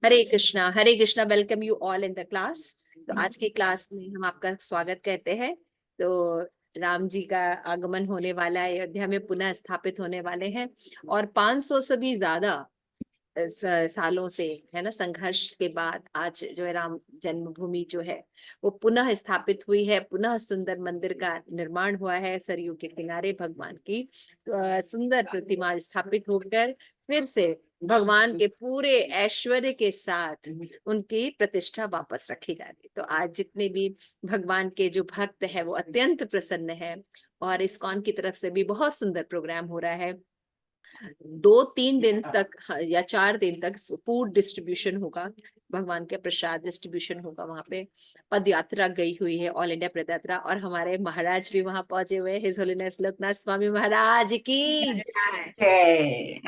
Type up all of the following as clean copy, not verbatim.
Hare Krishna. Welcome you all in the class. तो आज के क्लास में हम आपका स्वागत करते हैं। तो राम जी का आगमन होने वाला है, अयोध्या में पुनः स्थापित होने वाले हैं। और 500 से भी ज्यादा सालों से, है ना, संघर्ष के बाद आज जो है राम जन्मभूमि जो है वो पुनः स्थापित हुई है। पुनः सुंदर मंदिर का निर्माण हुआ है सरयू के किनारे। भगवान की सुंदर प्रतिमा स्थापित होकर फिर से भगवान के पूरे ऐश्वर्य के साथ उनकी प्रतिष्ठा वापस रखी जा रही। तो आज जितने भी भगवान के जो भक्त है वो अत्यंत प्रसन्न है। और इस्कॉन की तरफ से भी बहुत सुंदर प्रोग्राम हो रहा है। 2-3 दिन तक, या 4 दिन तक फूड डिस्ट्रीब्यूशन होगा, भगवान के प्रसाद डिस्ट्रीब्यूशन होगा। वहां पे पद यात्रा गई हुई है, ऑल इंडिया पद यात्रा, और हमारे महाराज भी वहां पहुंचे हुए हैं। हिज होलीनेस लोकनाथ स्वामी महाराज की है।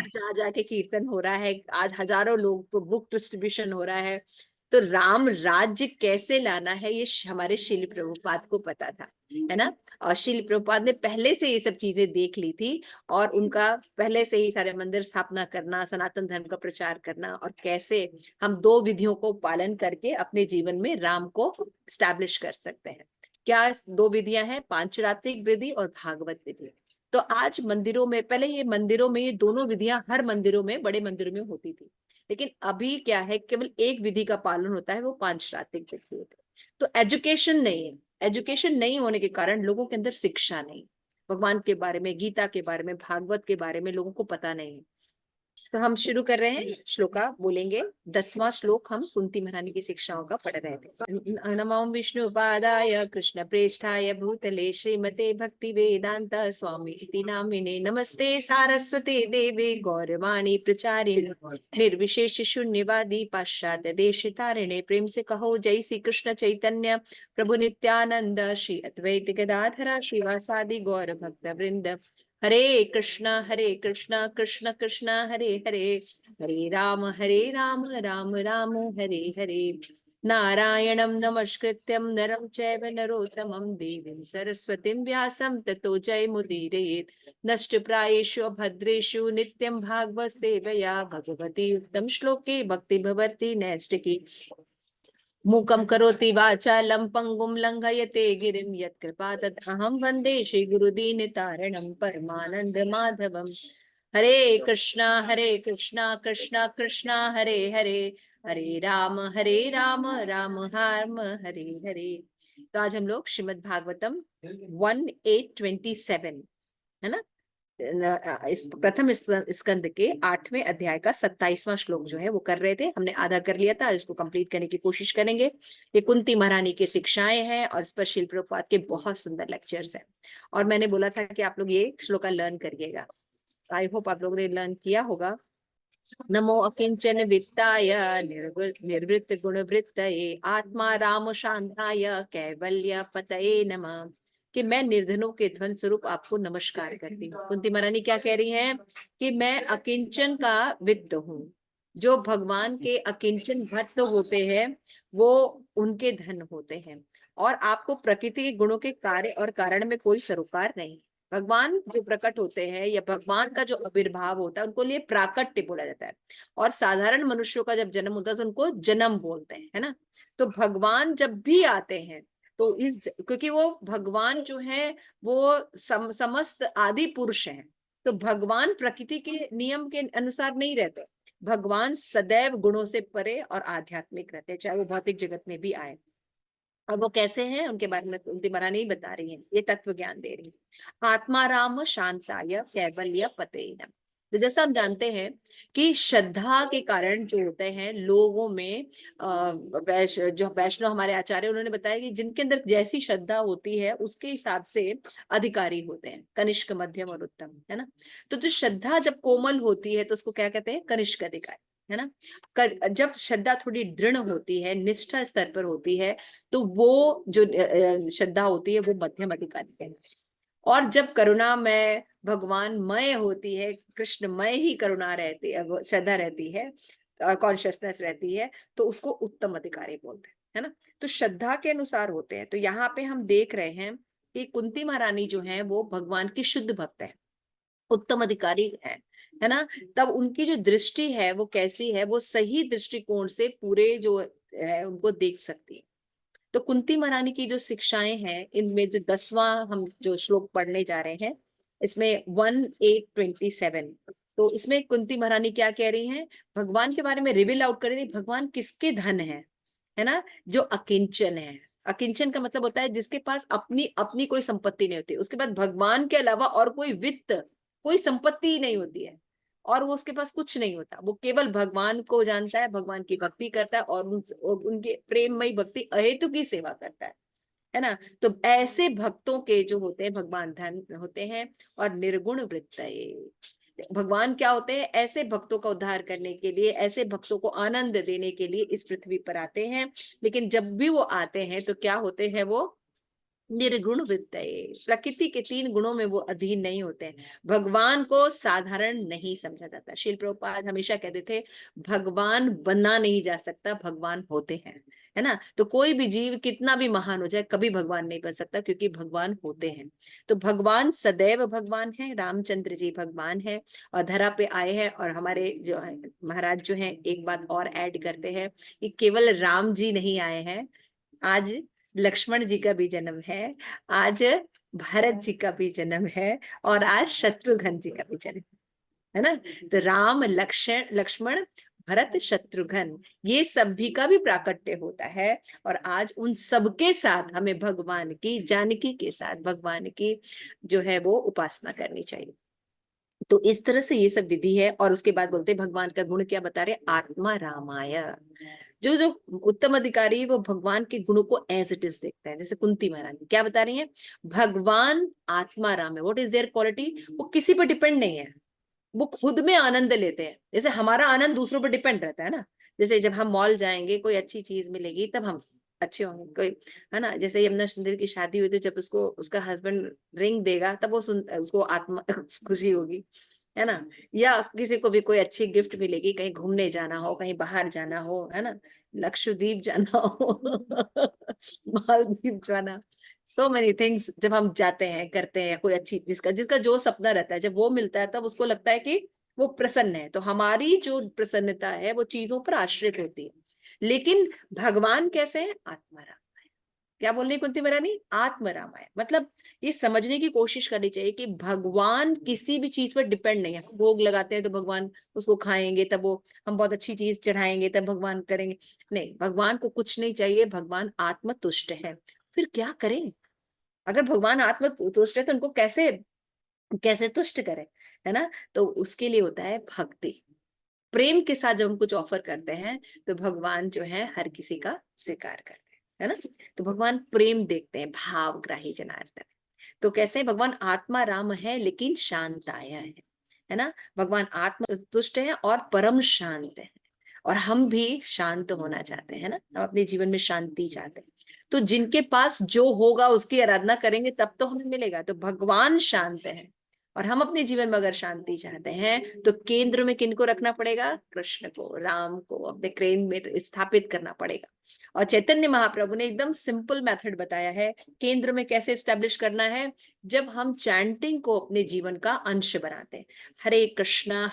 जा जाके कीर्तन हो रहा है। आज हजारों लोग को बुक डिस्ट्रीब्यूशन हो रहा है। तो राम राज्य कैसे लाना है ये हमारे शिल प्रभुपाद को पता था, है ना। और शिल प्रभुपाद ने पहले से ये सब चीजें देख ली थी। और उनका पहले से ही सारे मंदिर स्थापना करना, सनातन धर्म का प्रचार करना, और कैसे हम 2 विधियों को पालन करके अपने जीवन में राम को स्टैब्लिश कर सकते हैं। क्या 2 विधियां हैं? पांचरात्रिक विधि और भागवत विधि। तो आज मंदिरों में, पहले ये मंदिरों में ये दोनों विधियां हर मंदिरों में, बड़े मंदिरों में होती थी। लेकिन अभी क्या है, केवल एक विधि का पालन होता है, वो पांचरात्रिक विधि होती है। तो एजुकेशन नहीं है। एजुकेशन नहीं होने के कारण लोगों के अंदर शिक्षा नहीं, भगवान के बारे में, गीता के बारे में, भागवत के बारे में लोगों को पता नहीं है। तो हम शुरू कर रहे हैं, श्लोका बोलेंगे। 10वां श्लोक हम कुंती महारानी की शिक्षाओं का पढ़ रहे थे। नमो विष्णु पादाय कृष्ण प्रेष्ठाय भूतले श्रीमते भक्ति वेदांत स्वामी इति नामिने नमस्ते सारस्वते देवे गौरवाणी प्रचारिणे निर्विशेष शून्यवादी पाश्चात्य देश तारिणे। प्रेम से कहो जय श्री कृष्ण चैतन्य प्रभु नित्यानंद श्री अद्वैत गदाधरा श्रीवासादि गौर भक्त वृंद। हरे कृष्णा कृष्ण कृष्ण हरे हरे, हरे राम राम राम हरे हरे। नारायणं नमस्कृत्यं नरं चैव नरोत्तमं देवीं सरस्वतीं व्यासं ततो जयमुदीरयेत्। नष्टप्रायेषु भद्रेषु नित्यं भागवत सेवया भगवती उत्तम श्लोके भक्ति भवति नैष्टिकी। मूकं करोति वाचालं पंगुं लंघयते गिरिं यत्कृपा तदहं वन्दे श्री गुरुदीनतारिणं परमानंद माधवम्। हरे कृष्णा कृष्णा कृष्णा हरे हरे, हरे राम राम राम हरे हरे। तो आज हम लोग श्रीमद् भागवतम 1:8:27, है ना, इस प्रथम स्कंद के 8वें अध्याय का 27वां श्लोक जो है वो कर रहे थे। हमने आधा कर लिया था, इसको कंप्लीट करने की कोशिश करेंगे। ये कुंती महारानी की शिक्षाएं हैं और इस पर शिल प्रभुपाद के बहुत सुंदर लेक्चर्स हैं। और मैंने बोला था कि आप लोग ये श्लोका लर्न करिएगा। आई होप आप लोगों ने लर्न किया होगा। नमो अकिंचन वित्ताय निर्वृत्त गुणवृत्तये आत्मा राम शांताय कैवल्य पतये नमः। कि मैं निर्धनों के धन स्वरूप आपको नमस्कार करती हूँ। कुंती महारानी क्या कह रही हैं कि मैं अकिंचन का वित्त हूँ। जो भगवान के अकिंचन भक्त होते हैं वो उनके धन होते हैं। और आपको प्रकृति के गुणों के कार्य और कारण में कोई सरोकार नहीं। भगवान जो प्रकट होते हैं या भगवान का जो आविर्भाव होता है उनको लिए प्राकट्य बोला जाता है। और साधारण मनुष्यों का जब जन्म होता है तो उनको जन्म बोलते हैं, है ना। तो भगवान जब भी आते हैं तो क्योंकि वो भगवान जो है वो समस्त आदि पुरुष हैं। तो भगवान प्रकृति के नियम के अनुसार नहीं रहते। भगवान सदैव गुणों से परे और आध्यात्मिक रहते हैं, चाहे वो भौतिक जगत में भी आए। और वो कैसे हैं उनके बारे में कुंती महारानी बता रही हैं, ये तत्व ज्ञान दे रही है। आत्मा राम शांताय कैवल्य पते नमः। तो जैसा हम जानते हैं कि श्रद्धा के कारण जो होते हैं लोगों में, जो वैष्णव हमारे आचार्य उन्होंने बताया कि जिनके अंदर जैसी श्रद्धा होती है उसके हिसाब से अधिकारी होते हैं, कनिष्क मध्यम और उत्तम, है ना। तो जो श्रद्धा जब कोमल होती है तो उसको क्या कहते हैं? कनिष्क अधिकारी, है ना। जब श्रद्धा थोड़ी दृढ़ होती है, निष्ठा स्तर पर होती है, तो वो जो श्रद्धा होती है वो मध्यम अधिकारी कहलाती है। और जब करुणामय भगवानमय होती है, कृष्णमय ही करुणा रहती है, श्रद्धा रहती है, कॉन्शियसनेस रहती है, तो उसको उत्तम अधिकारी बोलते हैं, है ना। तो श्रद्धा के अनुसार होते हैं। तो यहाँ पे हम देख रहे हैं कि कुंती महारानी जो है वो भगवान की शुद्ध भक्त है। उत्तम अधिकारी है ना, तब उनकी जो दृष्टि है वो कैसी है, वो सही दृष्टिकोण से पूरे जो है उनको देख सकती है। तो कुंती महारानी की जो शिक्षाएं हैं, इनमें जो 10वां हम जो श्लोक पढ़ने जा रहे हैं, इसमें 1827, तो इसमें कुंती महारानी क्या कह रही हैं, भगवान के बारे में रिवील आउट कर रही थी, भगवान किसके धन है ना, जो अकिंचन है। अकिंचन का मतलब होता है जिसके पास अपनी अपनी कोई संपत्ति नहीं होती, उसके बाद भगवान के अलावा और कोई वित्त, कोई संपत्ति ही नहीं होती है, और वो उसके पास कुछ नहीं होता, वो केवल भगवान को जानता है, भगवान की भक्ति करता है, और उनके प्रेममयी भक्ति अहेतु की सेवा करता है ना। तो ऐसे भक्तों के जो होते हैं भगवान धन होते हैं। और निर्गुण वृत्त, भगवान क्या होते हैं, ऐसे भक्तों का उद्धार करने के लिए, ऐसे भक्तों को आनंद देने के लिए इस पृथ्वी पर आते हैं। लेकिन जब भी वो आते हैं तो क्या होते हैं, वो निर्गुण वृत्त, प्रकृति के 3 गुणों में वो अधीन नहीं होते हैं। भगवान को साधारण नहीं समझा जाता। श्रील प्रभुपाद हमेशा कहते थे, भगवान बनना नहीं जा सकता, भगवान होते हैं, है ना। तो कोई भी जीव कितना भी महान हो जाए, कभी भगवान नहीं बन सकता, क्योंकि भगवान होते हैं। तो भगवान सदैव भगवान है, रामचंद्र जी भगवान है और धरा पे आए हैं। और हमारे जो है महाराज जो है एक बात और ऐड करते हैं कि केवल राम जी नहीं आए हैं, आज लक्ष्मण जी का भी जन्म है, आज भरत जी का भी जन्म है, और आज शत्रुघ्न जी का भी जन्म है ना। तो राम लक्ष्मण भरत शत्रुघ्न, ये सभी का भी प्राकट्य होता है। और आज उन सबके साथ हमें भगवान की, जानकी के साथ भगवान की जो है वो उपासना करनी चाहिए। तो इस तरह से ये सब विधि है। और उसके बाद बोलते हैं भगवान का गुण क्या बता रहे, आत्मा रामाय। जो जो उत्तम अधिकारी वो भगवान के गुणों को एज इट इज देखते हैं। जैसे कुंती महारानी क्या बता रही है, भगवान आत्मा राम है। व्हाट इज देयर क्वालिटी, वो किसी पर डिपेंड नहीं है, वो खुद में आनंद लेते हैं। जैसे हमारा आनंद दूसरों पर डिपेंड रहता है ना, जैसे जब हम मॉल जाएंगे, कोई अच्छी चीज मिलेगी तब हम अच्छे होंगे, कोई है ना। जैसे यमुना सुंदर की शादी हुई तो जब उसको उसका हस्बैंड रिंग देगा तब वो उसको आत्मा खुशी होगी, है ना। या किसी को भी कोई अच्छी गिफ्ट मिलेगी, कहीं घूमने जाना हो, कहीं बाहर जाना हो, है ना, लक्षद्वीप जाना हो मालदीव जाना, सो मेनी थिंग्स, जब हम जाते हैं करते हैं, कोई अच्छी जिसका जिसका जो सपना रहता है, जब वो मिलता है तब उसको लगता है कि वो प्रसन्न है। तो हमारी जो प्रसन्नता है वो चीजों पर आश्रित होती है। लेकिन भगवान कैसे हैं, आत्माराम। क्या बोल रही कुंती महारानी, आत्मरामायण, मतलब ये समझने की कोशिश करनी चाहिए कि भगवान किसी भी चीज पर डिपेंड नहीं है। भोग लगाते हैं तो भगवान उसको खाएंगे, तब वो हम बहुत अच्छी चीज चढ़ाएंगे तब भगवान करेंगे, नहीं, भगवान को कुछ नहीं चाहिए, भगवान आत्म तुष्ट है। फिर क्या करें, अगर भगवान आत्म तुष्ट है तो उनको कैसे कैसे तुष्ट करें, है ना। तो उसके लिए होता है भक्ति, प्रेम के साथ जब हम कुछ ऑफर करते हैं तो भगवान जो है हर किसी का स्वीकार करते हैं, है ना। तो भगवान प्रेम देखते हैं, भावग्राही जनार्दन। तो कैसे भगवान आत्मा राम है लेकिन शांत आया है ना। भगवान आत्म तुष्ट है और परम शांत है। और हम भी शांत होना चाहते हैं ना, हम अपने जीवन में शांति चाहते हैं। तो जिनके पास जो होगा उसकी आराधना करेंगे तब तो हमें मिलेगा। तो भगवान शांत है, और हम अपने जीवन में अगर शांति चाहते हैं तो केंद्र में किनको रखना पड़ेगा, कृष्ण को, राम को अपने केंद्र में स्थापित करना पड़ेगा। और चैतन्य महाप्रभु ने एकदम सिंपल मेथड बताया है केंद्र में कैसे स्टैब्लिश करना है। जब हम चैंटिंग को अपने जीवन का अंश बनाते हैं, हरे कृष्णा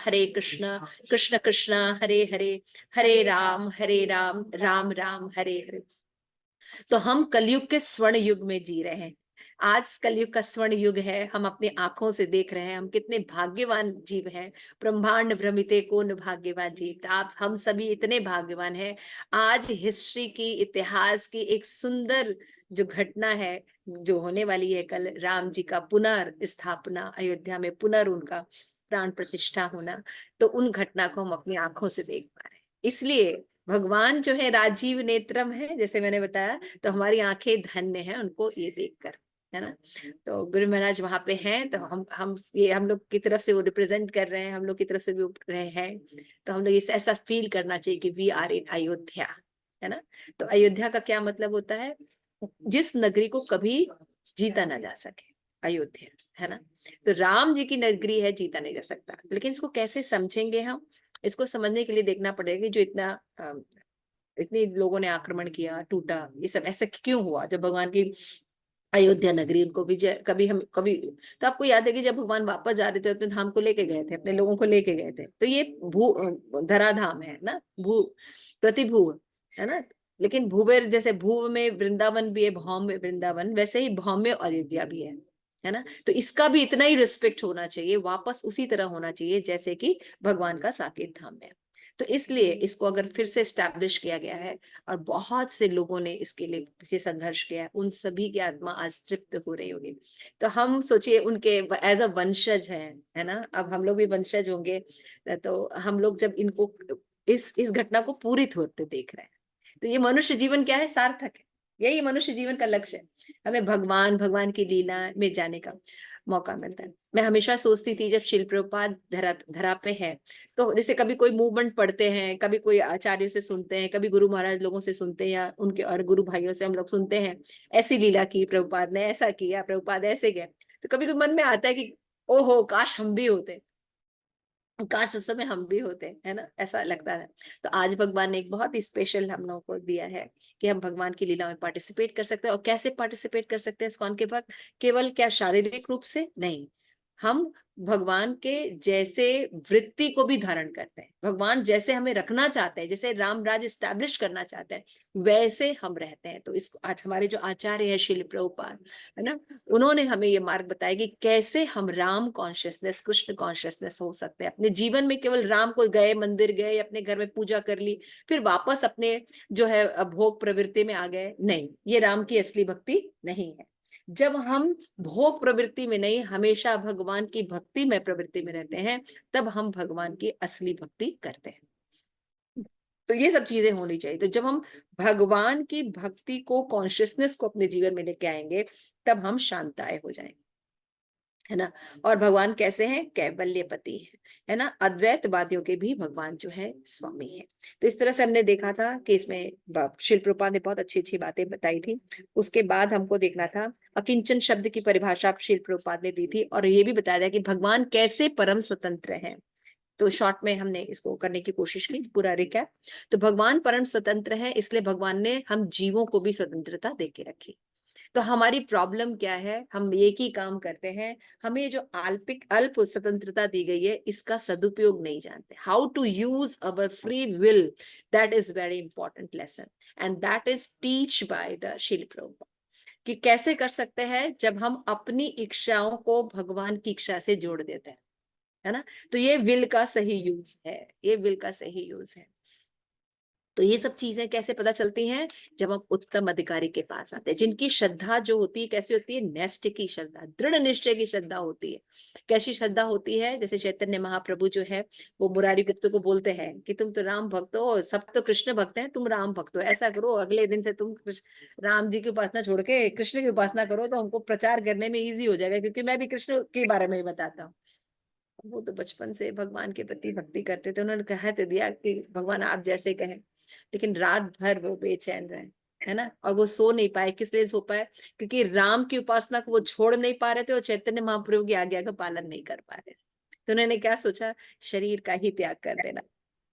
कृष्ण कृष्ण हरे हरे, हरे राम राम राम हरे हरे, तो हम कलयुग के स्वर्ण युग में जी रहे हैं। आज कलयुग का स्वर्ण युग है, हम अपनी आंखों से देख रहे हैं, हम कितने भाग्यवान जीव हैं। ब्रह्मांड भ्रमिते कौन भाग्यवान जीव, तो आप हम सभी इतने भाग्यवान हैं। आज हिस्ट्री की, इतिहास की एक सुंदर जो घटना है, जो होने वाली है कल, राम जी का पुनर्स्थापना, अयोध्या में उनका प्राण प्रतिष्ठा होना, तो उन घटना को हम अपनी आंखों से देख पा रहे हैं। इसलिए भगवान जो है राजीव नेत्रम है, जैसे मैंने बताया, तो हमारी आंखें धन्य हैं उनको ये देखकर, है ना। तो गुरु महाराज वहां पे हैं, तो हम ये हम लोग की तरफ से वो रिप्रेजेंट कर रहे हैं, हम लोग की तरफ से भी उठ रहे हैं। तो हम लोग इस ऐसा फील करना चाहिए कि वी आर इन अयोध्या, है ना। तो अयोध्या का क्या मतलब होता है, जिस नगरी को कभी जीता ना जा सके, अयोध्या, है ना। तो राम जी की नगरी है, जीता नहीं जा सकता। लेकिन इसको कैसे समझेंगे हम, इसको समझने के लिए देखना पड़ेगा कि जो इतने लोगों ने आक्रमण किया, टूटा, ये सब ऐसा क्यों हुआ। जब भगवान की अयोध्या नगरी उनको भी कभी तो आपको याद है कि जब भगवान वापस जा रहे थे अपने धाम को लेके गए थे, अपने लोगों को लेके गए थे, तो ये धराधाम है ना, भू प्रतिभू है ना। लेकिन भूवेर जैसे भूव में वृंदावन भी है, भौम में वृंदावन, वैसे ही भौम में अयोध्या भी है ना। तो इसका भी इतना ही रिस्पेक्ट होना चाहिए, वापस उसी तरह होना चाहिए जैसे कि भगवान का साकेत धाम है। तो इसलिए इसको अगर फिर से स्टैब्लिश किया गया है और बहुत से लोगों ने इसके लिए पीछे संघर्ष किया है, उन सभी की आत्मा आज तृप्त हो रही होगी। तो हम सोचिए उनके एज अ वंशज है ना, अब हम लोग भी वंशज होंगे। तो हम लोग जब इनको इस घटना को पूरित होते देख रहे हैं, तो ये मनुष्य जीवन क्या है, सार्थक है। यही मनुष्य जीवन का लक्ष्य है, हमें भगवान की लीला में जाने का मौका मिलता है। मैं हमेशा सोचती थी जब शिल प्रभुपाद धरा पे है, तो जैसे कभी कोई मूवमेंट पढ़ते हैं, कभी कोई आचार्यों से सुनते हैं, कभी गुरु महाराज लोगों से सुनते हैं, या उनके और गुरु भाइयों से हम लोग सुनते हैं, ऐसी लीला की प्रभुपाद ने, ऐसा किया प्रभुपाद, ऐसे गए। तो कभी कभी मन में आता है कि ओहो काश हम भी होते, काश उस समय हम भी होते, है ना, ऐसा लगता है। तो आज भगवान ने एक बहुत ही स्पेशल हम लोगों को दिया है कि हम भगवान की लीला में पार्टिसिपेट कर सकते हैं। और कैसे पार्टिसिपेट कर सकते हैं इस्कॉन के भक्त, केवल क्या शारीरिक रूप से नहीं, हम भगवान के जैसे वृत्ति को भी धारण करते हैं। भगवान जैसे हमें रखना चाहते हैं, जैसे राम राज स्टैब्लिश करना चाहते हैं, वैसे हम रहते हैं। तो इसको आज हमारे जो आचार्य है श्रील प्रभुपाद, है ना, उन्होंने हमें ये मार्ग बताया कि कैसे हम राम कॉन्शियसनेस, कृष्ण कॉन्शियसनेस हो सकते हैं अपने जीवन में। केवल राम को गए, मंदिर गए, अपने घर में पूजा कर ली, फिर वापस अपने जो है भोग प्रवृत्ति में आ गए, नहीं, ये राम की असली भक्ति नहीं है। जब हम भोग प्रवृत्ति में नहीं, हमेशा भगवान की भक्ति में प्रवृत्ति में रहते हैं, तब हम भगवान की असली भक्ति करते हैं। तो ये सब चीजें होनी चाहिए। तो जब हम भगवान की भक्ति को, कॉन्शियसनेस को अपने जीवन में लेके आएंगे, तब हम शांताए हो जाएंगे, है ना। और भगवान कैसे हैं, कैवल्यपति है ना, अद्वैतवादियों के भी भगवान जो है स्वामी है। तो इस तरह से हमने देखा था कि इसमें शिल प्रभुपाद ने बहुत अच्छी अच्छी बातें बताई थी। उसके बाद हमको देखना था अकिंचन शब्द की परिभाषा शिल प्रभुपाद ने दी थी, और ये भी बताया था कि भगवान कैसे परम स्वतंत्र है। तो शॉर्ट में हमने इसको करने की कोशिश की, पूरा रिकैप। तो भगवान परम स्वतंत्र है, इसलिए भगवान ने हम जीवों को भी स्वतंत्रता देके रखी। तो हमारी प्रॉब्लम क्या है, हम एक ही काम करते हैं, हमें जो अल्प स्वतंत्रता दी गई है, इसका सदुपयोग नहीं जानते। How to use our free will, that is very important lesson, and that is teach by the Srila Prabhupada. कि कैसे कर सकते हैं, जब हम अपनी इच्छाओं को भगवान की इच्छा से जोड़ देते हैं, है ना। तो ये विल का सही यूज है, ये विल का सही यूज है। तो ये सब चीजें कैसे पता चलती हैं, जब हम उत्तम अधिकारी के पास आते हैं, जिनकी श्रद्धा जो होती है कैसी होती है, नेस्ट की श्रद्धा, दृढ़ निश्चय की श्रद्धा होती है। कैसी श्रद्धा होती है, जैसे चैतन्य महाप्रभु जो है, वो मुरारी गुप्त को बोलते हैं कि तुम तो राम भक्त हो, सब तो कृष्ण भक्त हैं, तुम राम भक्त हो, ऐसा करो अगले दिन से तुम राम जी की उपासना छोड़ के कृष्ण की उपासना करो, तो हमको प्रचार करने में ईजी हो जाएगा, क्योंकि मैं भी कृष्ण के बारे में ही बताता हूँ। वो तो बचपन से भगवान के प्रति भक्ति करते थे, उन्होंने कहा तो दिया कि भगवान आप जैसे कहें, लेकिन रात भर वो बेचैन रहे, है ना। और वो सो नहीं पाए, किस लिए सो पाए, क्योंकि राम की उपासना को वो छोड़ नहीं पा रहे थे, और चैतन्य महाप्रभु की आज्ञा का पालन नहीं कर पा रहे। तो उन्होंने क्या सोचा, शरीर का ही त्याग कर देना,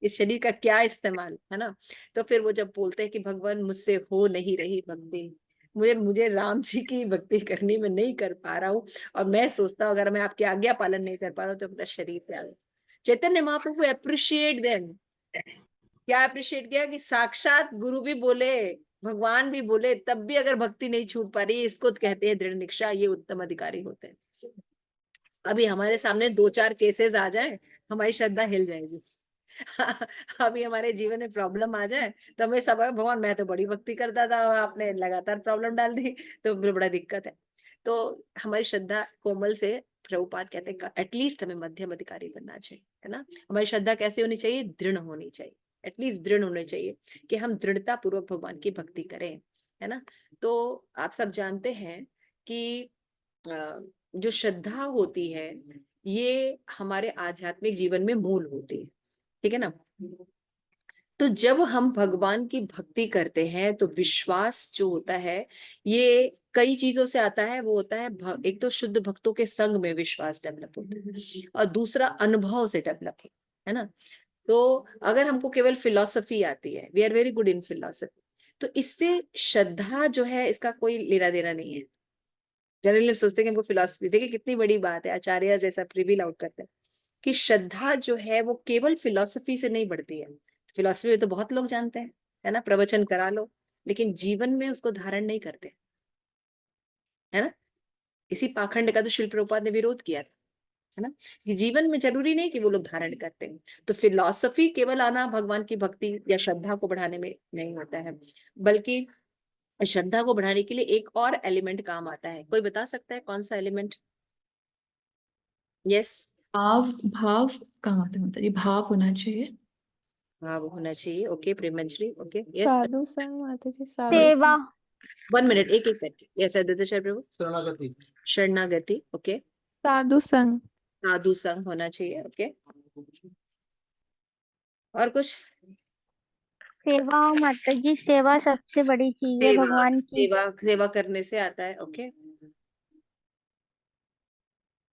इस शरीर का क्या इस्तेमाल, है ना। तो फिर वो जब बोलते हैं कि भगवान मुझसे हो नहीं रही भक्ति, मुझे मुझे राम जी की भक्ति करनी मैं नहीं कर पा रहा हूँ, और मैं सोचता हूँ अगर मैं आपकी आज्ञा पालन नहीं कर पा रहा हूँ तो अपना शरीर त्याग। चैतन्य महाप्रभु अप्रिशिएट देम, क्या अप्रिशिएट किया कि साक्षात गुरु भी बोले, भगवान भी बोले, तब भी अगर भक्ति नहीं छूट पा रही, इसको कहते हैं दृढ़ निष्ठा, ये उत्तम अधिकारी होते हैं। अभी हमारे सामने दो चार केसेस आ जाए, हमारी श्रद्धा हिल जाएगी। अभी हमारे जीवन में प्रॉब्लम आ जाए, तो हमें सब भगवान मैं तो बड़ी भक्ति करता था, आपने लगातार प्रॉब्लम डाल दी, तो फिर बड़ा दिक्कत है। तो हमारी श्रद्धा कोमल से, प्रभुपाद कहते हैं एटलीस्ट हमें मध्यम अधिकारी बनना चाहिए, है ना। हमारी श्रद्धा कैसे होनी चाहिए, दृढ़ होनी चाहिए, एटलीस्ट दृढ़ होनी चाहिए, कि हम दृढ़ता पूर्वक भगवान की भक्ति करें, है ना। तो आप सब जानते हैं कि जो श्रद्धा होती है, ये हमारे आध्यात्मिक जीवन में मूल होती है, ठीक है ना। तो जब हम भगवान की भक्ति करते हैं, तो विश्वास जो होता है, ये कई चीजों से आता है। वो होता है एक तो शुद्ध भक्तों के संग में विश्वास डेवलप होता है, और दूसरा अनुभव से डेवलप होता है ना। तो अगर हमको केवल फिलॉसफी आती है, we are very good in philosophy, तो इससे श्रद्धा जो है इसका कोई लेना देना नहीं है। जनरली लोग सोचते हैं कि हमको फिलोसफी, देखिए कितनी बड़ी बात है, आचार्य जैसा प्रिविल आउट करते हैं कि श्रद्धा जो है वो केवल फिलोसफी से नहीं बढ़ती है। फिलोसफी तो बहुत लोग जानते हैं, है ना, प्रवचन करा लो, लेकिन जीवन में उसको धारण नहीं करते, है ना। इसी पाखंड का तो शिल प्रभुपाद ने विरोध किया था, है ना, कि जीवन में जरूरी नहीं कि वो लोग धारण करते हैं। तो फिलॉसफी केवल आना भगवान की भक्ति या श्रद्धा को बढ़ाने में नहीं होता है, बल्कि श्रद्धा को बढ़ाने के लिए एक और एलिमेंट काम आता है। कोई बता सकता है कौन सा एलिमेंट? यस। भाव, भाव काम आता है, मतलब ये भाव होना चाहिए। भाव होना चाहिए। ओके, प्रेमंजलि। Okay, yes. साधु संग माता जी, साधु सेवा, 1 मिनट, एक एक करके। यस आदित्य शर प्रभु। शरणागति। शरणागति, ओके। साधु संग, साधु संग होना चाहिए, ओके। और कुछ? सेवा माता जी, सेवा सबसे बड़ी चीज है सेवा, भगवान की। सेवा, सेवा करने से आता है, ओके,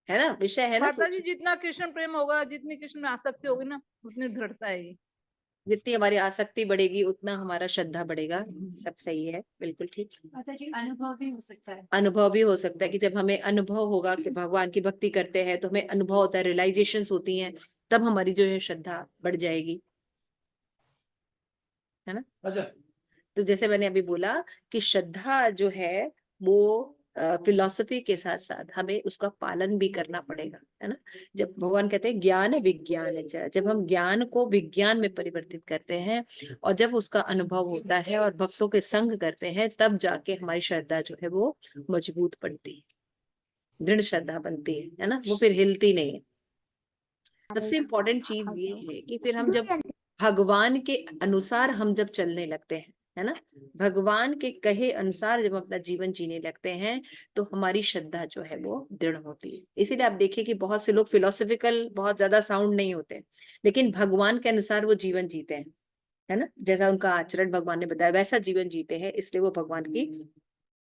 है ना, विषय है ना। माता जी, जितना कृष्ण प्रेम होगा, जितनी कृष्ण में आसक्ति होगी ना, उतनी दृढ़ता है। जितनी हमारी आसक्ति बढ़ेगी उतना हमारा श्रद्धा बढ़ेगा। सब सही है, बिल्कुल ठीक। माता जी, अनुभव भी हो सकता है। अनुभव भी हो सकता है कि जब हमें अनुभव होगा कि भगवान की भक्ति करते हैं तो हमें अनुभव होता है, रियलाइजेशंस होती हैं, तब हमारी जो है श्रद्धा बढ़ जाएगी, है ना। तो जैसे मैंने अभी बोला कि श्रद्धा जो है वो फिलॉसफी के साथ साथ हमें उसका पालन भी करना पड़ेगा, है ना। जब भगवान कहते हैं ज्ञान विज्ञान च, जब हम ज्ञान को विज्ञान में परिवर्तित करते हैं और जब उसका अनुभव होता है और भक्तों के संग करते हैं, तब जाके हमारी श्रद्धा जो है वो मजबूत बनती है, दृढ़ श्रद्धा बनती है ना, वो फिर हिलती नहीं है। सबसे इम्पोर्टेंट चीज ये है कि फिर हम जब भगवान के अनुसार हम जब चलने लगते हैं, है ना, भगवान के कहे अनुसार जब अपना जीवन जीने लगते हैं, तो हमारी श्रद्धा जो है वो दृढ़ होती है। इसीलिए आप देखिए कि बहुत से लोग फिलोसफिकल बहुत ज्यादा साउंड नहीं होते, लेकिन भगवान के अनुसार वो जीवन जीते हैं, है ना, जैसा उनका आचरण भगवान ने बताया वैसा जीवन जीते हैं, इसलिए वो भगवान की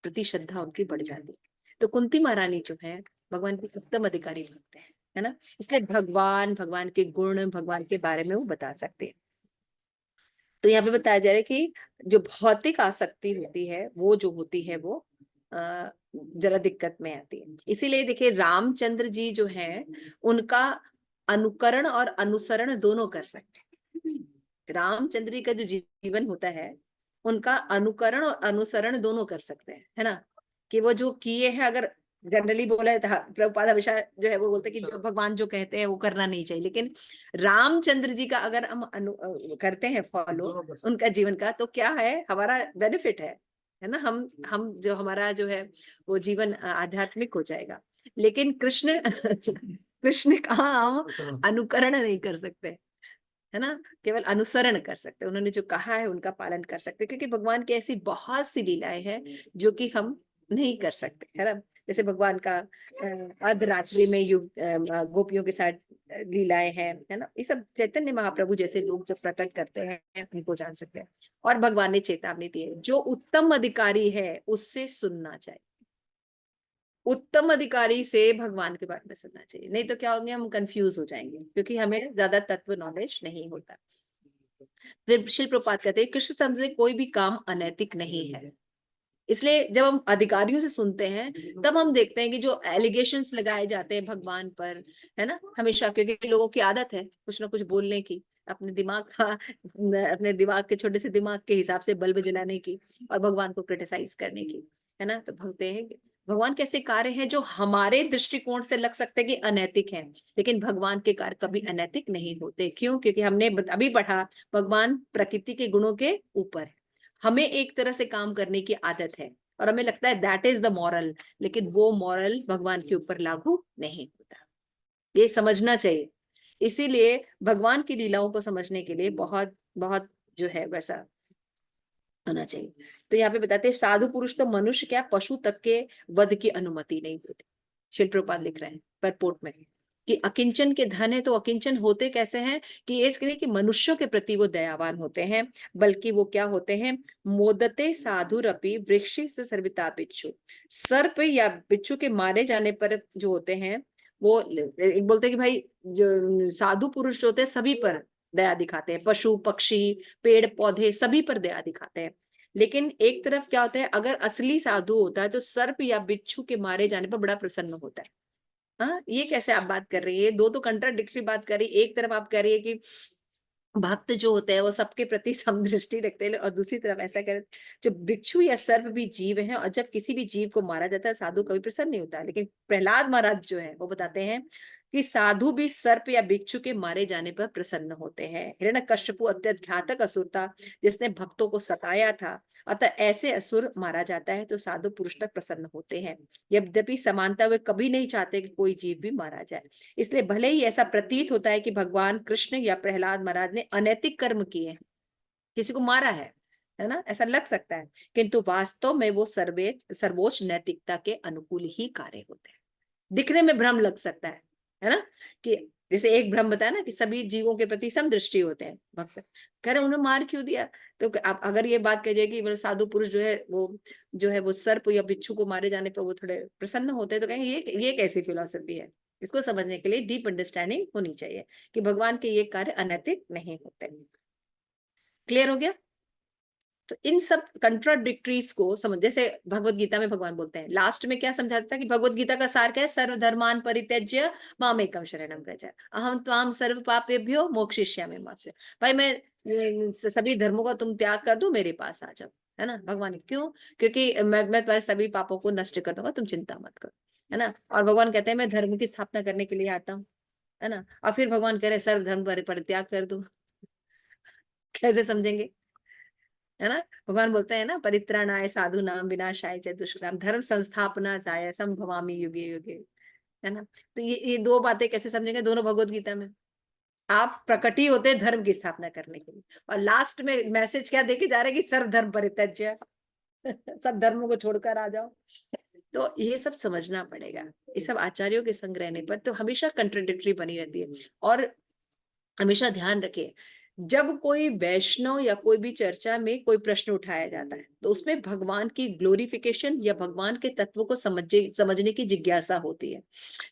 प्रति श्रद्धा उनकी बढ़ जाती है। तो कुंती महारानी जो है भगवान की उत्तम अधिकारी लगते हैं, है ना, इसलिए भगवान, भगवान के गुण, भगवान के बारे में वो बता सकते हैं। तो यहाँ पे बताया जा रहा है कि जो भौतिक आसक्ति होती है वो जो होती है वो जरा दिक्कत में आती है। इसीलिए देखिए रामचंद्र जी जो हैं उनका अनुकरण और अनुसरण दोनों कर सकते हैं। रामचंद्र जी का जो जीवन होता है उनका अनुकरण और अनुसरण दोनों कर सकते हैं, है ना, कि वो जो किए हैं, अगर जनरली बोला है प्रभुपाद हमेशा जो है वो बोलते हैं कि जो भगवान जो कहते हैं वो करना नहीं चाहिए, लेकिन रामचंद्र जी का अगर हम करते हैं फॉलो उनका जीवन का, तो क्या है, हमारा बेनिफिट है ना, हम जो हमारा जो है वो जीवन आध्यात्मिक हो जाएगा। लेकिन कृष्ण कृष्ण का हम अनुकरण नहीं कर सकते, है ना, केवल अनुसरण कर सकते, उन्होंने जो कहा है उनका पालन कर सकते, क्योंकि भगवान की ऐसी बहुत सी लीलाएं हैं जो कि हम नहीं कर सकते, है ना। जैसे भगवान का अर्धरात्रि में युग गोपियों के साथ लीलाएं हैं, है ना, ये सब चैतन्य महाप्रभु जैसे लोग जब प्रकट करते हैं उनको जान सकते हैं। और भगवान ने चेतावनी दी है, जो उत्तम अधिकारी है उससे सुनना चाहिए, उत्तम अधिकारी से भगवान के बारे में सुनना चाहिए, नहीं तो क्या होंगे, हम कंफ्यूज हो जाएंगे क्योंकि हमें ज्यादा तत्व नॉलेज नहीं होता। फिर शिल प्रपात कहते हैं कृष्ण समझे कोई भी काम अनैतिक नहीं है, इसलिए जब हम अधिकारियों से सुनते हैं तब हम देखते हैं कि जो एलिगेशंस लगाए जाते हैं भगवान पर, है ना, हमेशा, क्योंकि लोगों की आदत है कुछ ना कुछ बोलने की, अपने दिमाग के छोटे से दिमाग के हिसाब से बल्ब जलाने की और भगवान को क्रिटिसाइज करने की, है ना। तो भगते हैं भगवान के ऐसे कार्य हैं जो हमारे दृष्टिकोण से लग सकते हैं कि अनैतिक हैं, लेकिन भगवान के कार्य कभी अनैतिक नहीं होते। क्यों? क्योंकि हमने अभी पढ़ा भगवान प्रकृति के गुणों के ऊपर है, हमें एक तरह से काम करने की आदत है और हमें लगता है दैट इज द मॉरल, लेकिन वो मॉरल भगवान के ऊपर लागू नहीं होता, ये समझना चाहिए। इसीलिए भगवान की लीलाओं को समझने के लिए बहुत बहुत जो है वैसा होना चाहिए। तो यहाँ पे बताते हैं साधु पुरुष तो मनुष्य क्या पशु तक के वध की अनुमति नहीं देते। शिल प्रपात लिख रहे हैं परपोर्ट में कि अकिंचन के धन है, तो अकिंचन होते कैसे हैं कि इसके लिए कि मनुष्यों के प्रति वो दयावान होते हैं, बल्कि वो क्या होते हैं, मोदते साधुरपि वृक्षि से सर्विता बिच्छू, सर्प या बिच्छू के मारे जाने पर जो होते हैं वो एक बोलते हैं कि भाई जो साधु पुरुष जो होते हैं सभी पर दया दिखाते हैं, पशु पक्षी पेड़ पौधे सभी पर दया दिखाते हैं, लेकिन एक तरफ क्या होता है, अगर असली साधु होता है तो सर्प या बिच्छू के मारे जाने पर बड़ा प्रसन्न होता है। हाँ, ये कैसे आप बात कर रही है? दो तो कंट्राडिक्टरी बात कर रही है। एक तरफ आप कह रही है कि भक्त जो होते हैं वो सबके प्रति समदृष्टि रखते हैं, और दूसरी तरफ ऐसा कह रहे जो बिच्छू या सर्प भी जीव हैं, और जब किसी भी जीव को मारा जाता है साधु कभी प्रसन्न नहीं होता। लेकिन प्रहलाद महाराज जो है वो बताते हैं कि साधु भी सर्प या बिच्छू के मारे जाने पर प्रसन्न होते हैं। हिरण्यकश्यपु अत्यंत घातक असुर था जिसने भक्तों को सताया था, अतः ऐसे असुर मारा जाता है तो साधु पुरुष तक प्रसन्न होते हैं। यद्यपि समानता वे कभी नहीं चाहते कि कोई जीव भी मारा जाए। इसलिए भले ही ऐसा प्रतीत होता है कि भगवान कृष्ण या प्रहलाद महाराज ने अनैतिक कर्म किए हैं, किसी को मारा है ना, ऐसा लग सकता है, किंतु वास्तव में वो सर्वोच्च नैतिकता के अनुकूल ही कार्य होते हैं। दिखने में भ्रम लग सकता है ना, कि जैसे एक भ्रम बताया ना कि सभी जीवों के प्रति समदृष्टि होते हैं भक्त, कह रहे उन्हें मार क्यों दिया? तो आप अगर ये बात कह जाए कि मतलब साधु पुरुष जो है वो सर्प या बिच्छू को मारे जाने पर वो थोड़े प्रसन्न होते हैं, तो कहेंगे ये कैसी फिलॉसफी है? इसको समझने के लिए डीप अंडरस्टैंडिंग होनी चाहिए कि भगवान के ये कार्य अनैतिक नहीं होते। क्लियर हो गया? तो इन सब कंट्राडिक्टरीज को समझ, जैसे भगवत गीता में भगवान बोलते हैं, लास्ट में क्या समझाता है कि भगवत गीता का सार क्या है? सर्वधर्मान परित्यज्य मामेकम शरणम व्रज, अहम त्वाम सर्व पापेभ्यो मोक्षयिष्यामि मा शुचः। भाई मैं सभी धर्मों का तुम त्याग कर दो, मेरे पास आ जाओ, है ना। भगवान क्यों? क्योंकि मैं तुम्हारे सभी पापों को नष्ट कर दूंगा, तुम चिंता मत करो, है ना। और भगवान कहते हैं मैं धर्म की स्थापना करने के लिए आता हूँ, है ना। और फिर भगवान कह रहे सर्व धर्म परित्याग कर दो। कैसे समझेंगे, है ना। भगवान बोलते हैं ना, परित्राणाय साधूनां विनाशाय च दुष्कृतां धर्म संस्थापनाय संभवामि युगे युगे, है ना। तो ये दो बातें कैसे समझेंगे? दोनों भगवत गीता में। आप प्रकटी होते हैं धर्म की स्थापना करने के लिए, और लास्ट में मैसेज क्या देके जा रहे हैं कि सर्व धर्म परित्यज्य, सब धर्मों को छोड़कर आ जाओ। तो ये सब समझना पड़ेगा। ये सब आचार्यों के संग रहने पर तो हमेशा कंट्राडिक्टरी बनी रहती है। और हमेशा ध्यान रखिए, जब कोई वैष्णव या कोई भी चर्चा में कोई प्रश्न उठाया जाता है तो उसमें भगवान की ग्लोरिफिकेशन या भगवान के तत्व को समझने की जिज्ञासा होती है।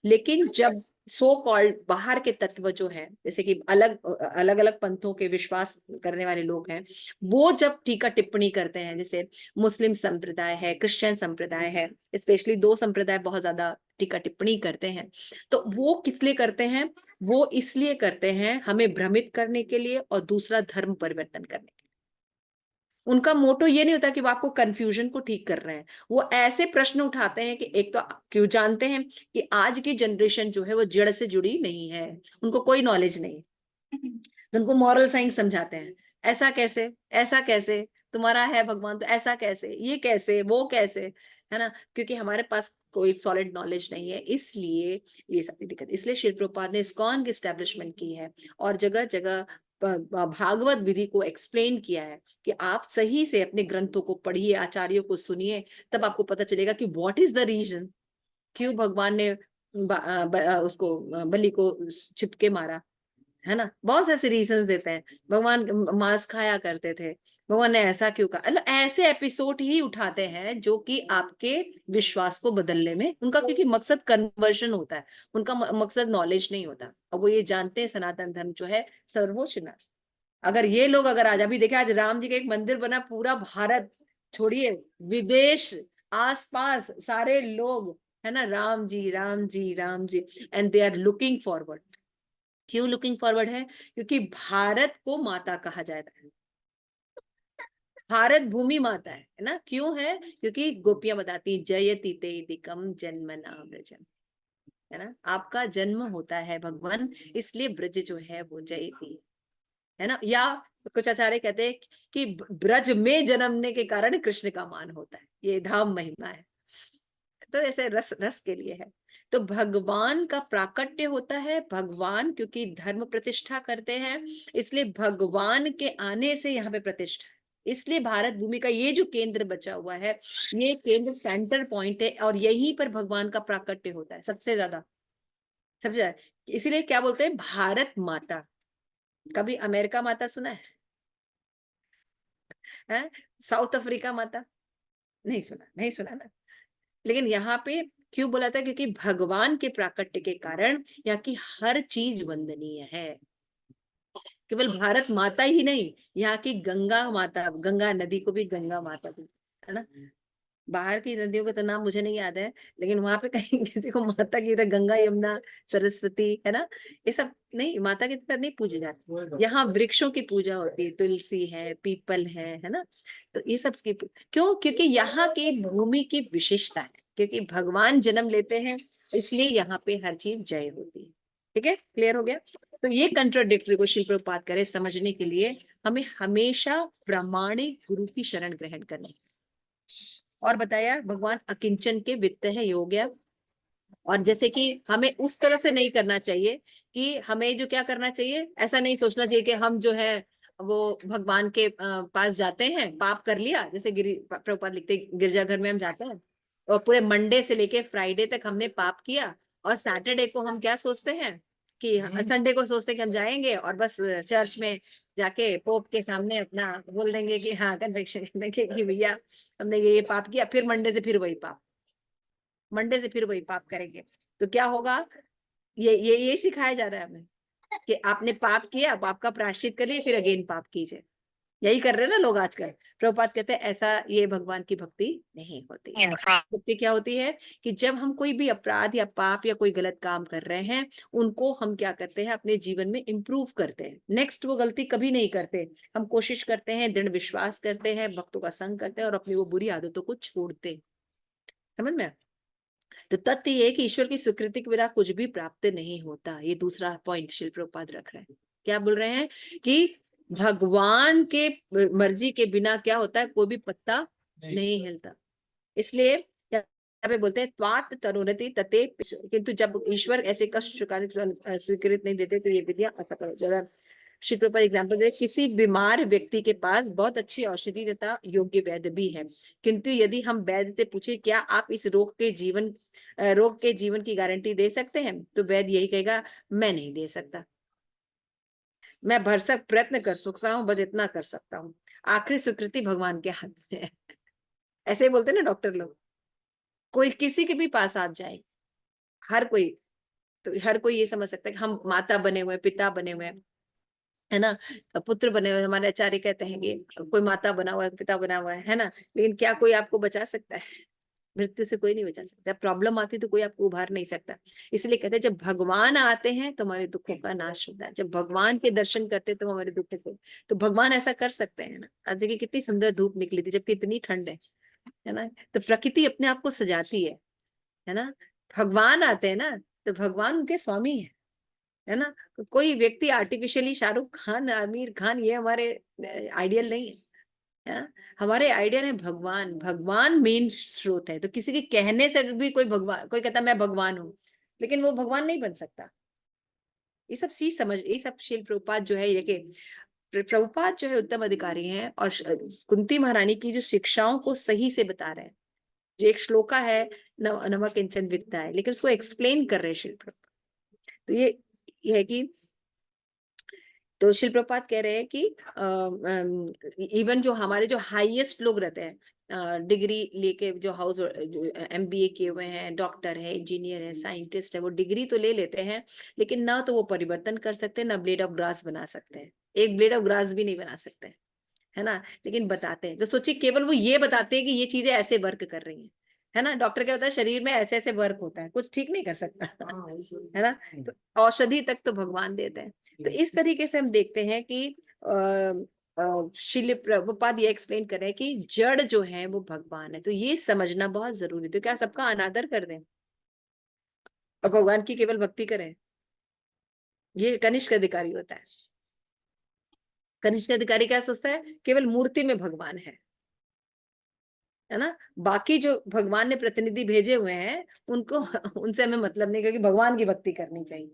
लेकिन जब सो कॉल्ड बाहर के तत्व जो है, जैसे कि अलग अलग पंथों के विश्वास करने वाले लोग हैं, वो जब टीका टिप्पणी करते हैं, जैसे मुस्लिम संप्रदाय है, क्रिश्चियन संप्रदाय है, स्पेशली दो संप्रदाय बहुत ज्यादा टीका टिप्पणी करते हैं, तो वो किस लिए करते हैं? वो इसलिए करते हैं हमें भ्रमित करने के लिए और दूसरा धर्म परिवर्तन करने के लिए। उनका मोटो ये नहीं होता कि वो आपको कंफ्यूजन को ठीक कर रहे हैं। वो ऐसे प्रश्न उठाते हैं कि एक तो क्यों जानते हैं कि आज की जनरेशन जो है वो जड़ से जुड़ी नहीं है, उनको कोई नॉलेज नहीं है, तो उनको मॉरल साइंस समझाते हैं, ऐसा कैसे, ऐसा कैसे, तुम्हारा है भगवान तो ऐसा कैसे, ये कैसे, वो कैसे, है ना। क्योंकि हमारे पास कोई सॉलिड नॉलेज नहीं है, इसलिए ये सारी दिक्कत। इसलिए श्रील प्रभुपाद ने इस्कॉन की एस्टेब्लिशमेंट की है और जगह जगह भागवत विधि को एक्सप्लेन किया है कि आप सही से अपने ग्रंथों को पढ़िए, आचार्यों को सुनिए, तब आपको पता चलेगा कि व्हाट इज द रीजन, क्यों भगवान ने उसको बलि को छिपके मारा, है ना। बहुत ऐसे रीजंस देते हैं। भगवान मांस खाया करते थे, भगवान ने ऐसा क्यों कहा। ऐसे एपिसोड ही उठाते हैं जो कि आपके विश्वास को बदलने में उनका, क्योंकि मकसद कन्वर्शन होता है, उनका मकसद नॉलेज नहीं होता। और वो ये जानते हैं सनातन धर्म जो है सर्वोच्च ना। अगर ये लोग अगर आज अभी देखे, आज राम जी का एक मंदिर बना, पूरा भारत छोड़िए विदेश आसपास सारे लोग, है ना, Ram ji Ram ji Ram ji, and they are looking forward. क्यों लुकिंग फॉरवर्ड है? क्योंकि भारत को माता कहा जाता है, भारत भूमि माता है ना। क्यों है? क्योंकि गोपियां बताती जयति तेदिकम जन्मना व्रजम, है ना। आपका जन्म होता है भगवान, इसलिए ब्रज जो है वो जयति, है ना। या कुछ आचार्य कहते हैं कि ब्रज में जन्मने के कारण कृष्ण का मान होता है, ये धाम महिमा है। तो ऐसे रस रस के लिए है। तो भगवान का प्राकट्य होता है, भगवान क्योंकि धर्म प्रतिष्ठा करते हैं, इसलिए भगवान के आने से यहाँ पे प्रतिष्ठा, इसलिए भारत भूमि का ये जो केंद्र बचा हुआ है, ये केंद्र सेंटर पॉइंट है, और यहीं पर भगवान का प्राकट्य होता है सबसे ज्यादा। इसीलिए क्या बोलते हैं, भारत माता। कभी अमेरिका माता सुना है? साउथ अफ्रीका माता नहीं सुना, नहीं सुना ना। लेकिन यहाँ पे क्यों बोला था? क्योंकि भगवान के प्राकट्य के कारण यहाँ की हर चीज वंदनीय है। केवल भारत माता ही नहीं, यहाँ की गंगा माता, गंगा नदी को भी गंगा माता भी, है ना। बाहर की नदियों का तो नाम मुझे नहीं याद है, लेकिन वहां पे कहीं किसी को माता की तरह गंगा यमुना सरस्वती, है ना, ये सब नहीं, माता की तरह नहीं पूजी जाती। यहाँ वृक्षों की पूजा होती है, तुलसी है, पीपल है ना। तो ये सब की क्यों? क्योंकि यहाँ की भूमि की विशेषता है, क्योंकि भगवान जन्म लेते हैं, इसलिए यहाँ पे हर चीज जय होती है। ठीक है, क्लियर हो गया। तो ये कंट्राडिक्टरी को शिल प्रभुपाद करे समझने के लिए हमें हमेशा प्रामाणिक गुरु की शरण ग्रहण करनी है। और बताया भगवान अकिंचन के वित्त है, ये हो गया। और जैसे कि हमें उस तरह से नहीं करना चाहिए कि हमें जो क्या करना चाहिए, ऐसा नहीं सोचना चाहिए कि हम जो है वो भगवान के पास जाते हैं, पाप कर लिया, जैसे प्रभुपाद लिखते गिरजाघर में हम जाते हैं और पूरे मंडे से लेके फ्राइडे तक हमने पाप किया, और सैटरडे को हम क्या सोचते हैं कि संडे को सोचते हैं कि हम जाएंगे और बस चर्च में जाके पोप के सामने अपना बोल देंगे कि हाँ कन्फेक्शन करने के कि भैया हमने ये पाप किया, फिर मंडे से फिर वही पाप, मंडे से फिर वही पाप करेंगे। तो क्या होगा, ये सिखाया जा रहा है हमें कि आपने पाप किया, पाप का प्रायश्चित करिए, फिर अगेन पाप कीजिए। यही कर रहे हैं ना लोग आजकल। प्रभुपाद कहते हैं ऐसा ये भगवान की भक्ति नहीं होती। भक्ति क्या होती है कि जब हम कोई भी अपराध या पाप या कोई गलत काम कर रहे हैं, उनको हम क्या करते हैं, अपने जीवन में इम्प्रूव करते हैं, नेक्स्ट वो गलती कभी नहीं करते। हम कोशिश करते हैं, दृढ़ विश्वास करते हैं, भक्तों का संग करते हैं और अपनी वो बुरी आदतों को छोड़ते हैं। समझ में? तो तथ्य ये है कि ईश्वर की स्वीकृति के बिना कुछ भी प्राप्त नहीं होता। ये दूसरा पॉइंट शिल प्रभुपाद रख रहे हैं। क्या बोल रहे हैं कि भगवान के मर्जी के बिना क्या होता है, कोई भी पत्ता नहीं हिलता। इसलिए यहाँ पे बोलते हैं त्वात् तरोरति तते, किंतु जब ईश्वर ऐसे कष्ट स्वीकृत नहीं देते तो ये विधियां असफल हो जाएगा। श्री प्रभुपाद एग्जाम्पल दे, किसी बीमार व्यक्ति के पास बहुत अच्छी औषधि तथा योग्य वैद्य भी है, किंतु यदि हम वैद्य से पूछे क्या आप इस रोग के जीवन की गारंटी दे सकते हैं, तो वैद्य यही कहेगा मैं नहीं दे सकता, मैं भरसक प्रयत्न कर सकता हूँ, बस इतना कर सकता हूँ, आखिरी स्वीकृति भगवान के हाथ में है। ऐसे ही बोलते ना डॉक्टर लोग। कोई किसी के भी पास आप जाए, हर कोई ये समझ सकता है कि हम माता बने हुए, पिता बने हुए, है ना, पुत्र बने हुए। हमारे आचार्य कहते हैं कि कोई माता बना हुआ है, पिता बना हुआ है ना, लेकिन क्या कोई आपको बचा सकता है? मृत्यु से कोई नहीं बचा सकता। प्रॉब्लम आती तो कोई आपको उभार नहीं सकता। इसलिए कहते हैं जब भगवान आते हैं तो हमारे दुखों का नाश होता है, जब भगवान के दर्शन करते हैं तो हमारे दुखों को, तो भगवान ऐसा कर सकते हैं ना। आज देखिए कितनी सुंदर धूप निकली थी जबकि इतनी ठंड है ना। तो प्रकृति अपने आप को सजाती है ना। भगवान आते हैं ना तो भगवान उनके स्वामी है ना। तो कोई व्यक्ति आर्टिफिशियली शाहरुख खान, आमिर खान, ये हमारे आइडियल नहीं है। हमारे आइडियल है भगवान। भगवान मेन स्रोत है। तो किसी के कहने से भी कोई कहता मैं भगवान हूँ, लेकिन वो भगवान नहीं बन सकता। ये सब चीज समझ, ये सब शिल प्रभुपाद जो है, ये कि प्रभुपाद जो है उत्तम अधिकारी हैं और कुंती महारानी की जो शिक्षाओं को सही से बता रहे हैं। जो एक श्लोका है नमः किंचन विद्या है, लेकिन उसको एक्सप्लेन कर रहे हैं शिल प्रभुपाद। तो ये है कि तो शिल प्रभुपाद कह रहे हैं कि इवन जो हमारे जो हाईएस्ट लोग रहते हैं, डिग्री लेके जो MBA किए हुए हैं, डॉक्टर है, इंजीनियर है, साइंटिस्ट है, वो डिग्री तो ले लेते हैं, लेकिन ना तो वो परिवर्तन कर सकते हैं, ना ब्लेड ऑफ ग्रास बना सकते हैं। एक ब्लेड ऑफ ग्रास भी नहीं बना सकते, है ना। लेकिन बताते हैं। तो सोचिए केवल वो ये बताते हैं कि ये चीजें ऐसे वर्क कर रही हैं, है ना। डॉक्टर क्या होता है, शरीर में ऐसे ऐसे वर्क होता है, कुछ ठीक नहीं कर सकता, है ना। तो औषधि तक तो भगवान देते हैं। तो इस तरीके से हम देखते हैं कि शिल प्रभुपाद ये एक्सप्लेन कर रहे हैं कि जड़ जो है वो भगवान है। तो ये समझना बहुत जरूरी है। तो क्या सबका अनादर कर दें और भगवान की केवल भक्ति करें? ये कनिष्क अधिकारी होता है। कनिष्क अधिकारी क्या सोचता है, केवल मूर्ति में भगवान है ना। बाकी जो भगवान ने प्रतिनिधि भेजे हुए हैं उनको उनसे हमें मतलब नहीं, क्योंकि भगवान की भक्ति करनी चाहिए।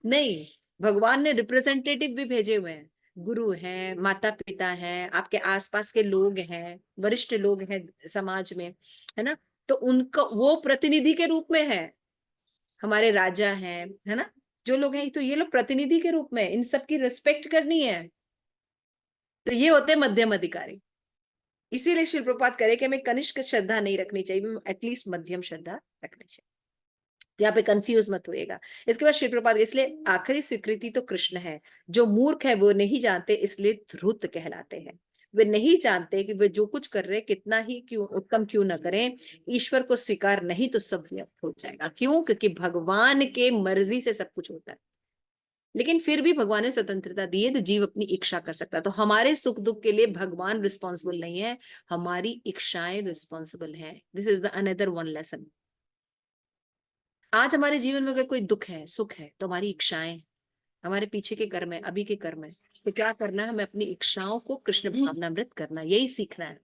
नहीं, भगवान ने रिप्रेजेंटेटिव भी भेजे हुए हैं, गुरु हैं, माता पिता हैं, आपके आसपास के लोग हैं, वरिष्ठ लोग हैं समाज में, है ना। तो उनका वो प्रतिनिधि के रूप में है। हमारे राजा हैं, है ना, जो लोग हैं, तो ये लोग प्रतिनिधि के रूप में, इन सबकी रिस्पेक्ट करनी है। तो ये होते हैं मध्यम अधिकारी। इसीलिए शिल प्रभुपाद करे कि हमें कनिष्क श्रद्धा नहीं रखनी चाहिए, एटलीस्ट मध्यम श्रद्धा रखनी चाहिए। यहाँ पे कंफ्यूज मत होएगा। इसके बाद श्री प्रभुपाद, इसलिए आखिरी स्वीकृति तो कृष्ण है। जो मूर्ख है वो नहीं जानते, इसलिए धृत कहलाते हैं। वे नहीं जानते कि वे जो कुछ कर रहे कितना ही क्यों उत्तम क्यों न करें, ईश्वर को स्वीकार नहीं तो सब व्यर्थ हो जाएगा। क्यों? क्योंकि भगवान के मर्जी से सब कुछ होता है, लेकिन फिर भी भगवान ने स्वतंत्रता दी है तो जीव अपनी इच्छा कर सकता है। तो हमारे सुख दुख के लिए भगवान रिस्पॉन्सिबल नहीं है, हमारी इच्छाएं रिस्पॉन्सिबल है। This is the another one lesson. आज हमारे जीवन में अगर कोई दुख है सुख है तो हमारी इच्छाएं, हमारे पीछे के कर्म है, अभी के कर्म है। तो क्या करना है? हमें अपनी इच्छाओं को कृष्ण भावनामृत करना, यही सीखना है।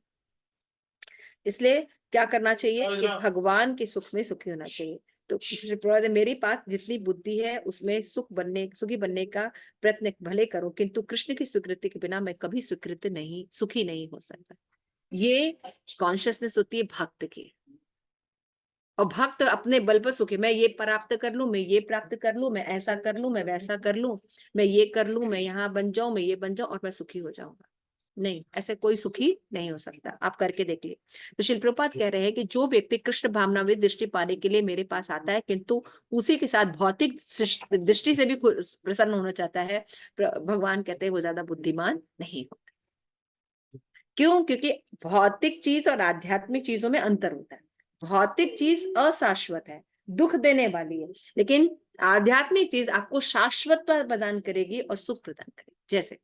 इसलिए क्या करना चाहिए कि भगवान के सुख में सुखी होना चाहिए। तो मेरे पास जितनी बुद्धि है उसमें सुखी बनने का प्रयत्न भले करो, किंतु कृष्ण की स्वीकृति के बिना मैं कभी सुखी नहीं हो सकता। ये कॉन्शियसनेस होती है भक्त की। और भक्त अपने बल पर सुखी, मैं ये प्राप्त कर लूं, मैं ये प्राप्त कर लूं, मैं ऐसा कर लूं, मैं वैसा कर लूं, मैं ये कर लूं, मैं यहाँ बन जाऊं, मैं ये बन जाऊं और मैं सुखी हो जाऊंगा। नहीं, ऐसे कोई सुखी नहीं हो सकता। आप करके देख लिए। तो श्रील प्रभुपाद कह रहे हैं कि जो व्यक्ति कृष्ण भावनामृत दृष्टि पाने के लिए मेरे पास आता है, किंतु उसी के साथ भौतिक दृष्टि से भी प्रसन्न होना चाहता है, भगवान कहते हैं वो ज्यादा बुद्धिमान नहीं होता। क्यों? क्योंकि भौतिक चीज और आध्यात्मिक चीजों में अंतर होता है। भौतिक चीज अशाश्वत है, दुख देने वाली है, लेकिन आध्यात्मिक चीज आपको शाश्वत प्रदान करेगी और सुख प्रदान करेगी। जैसे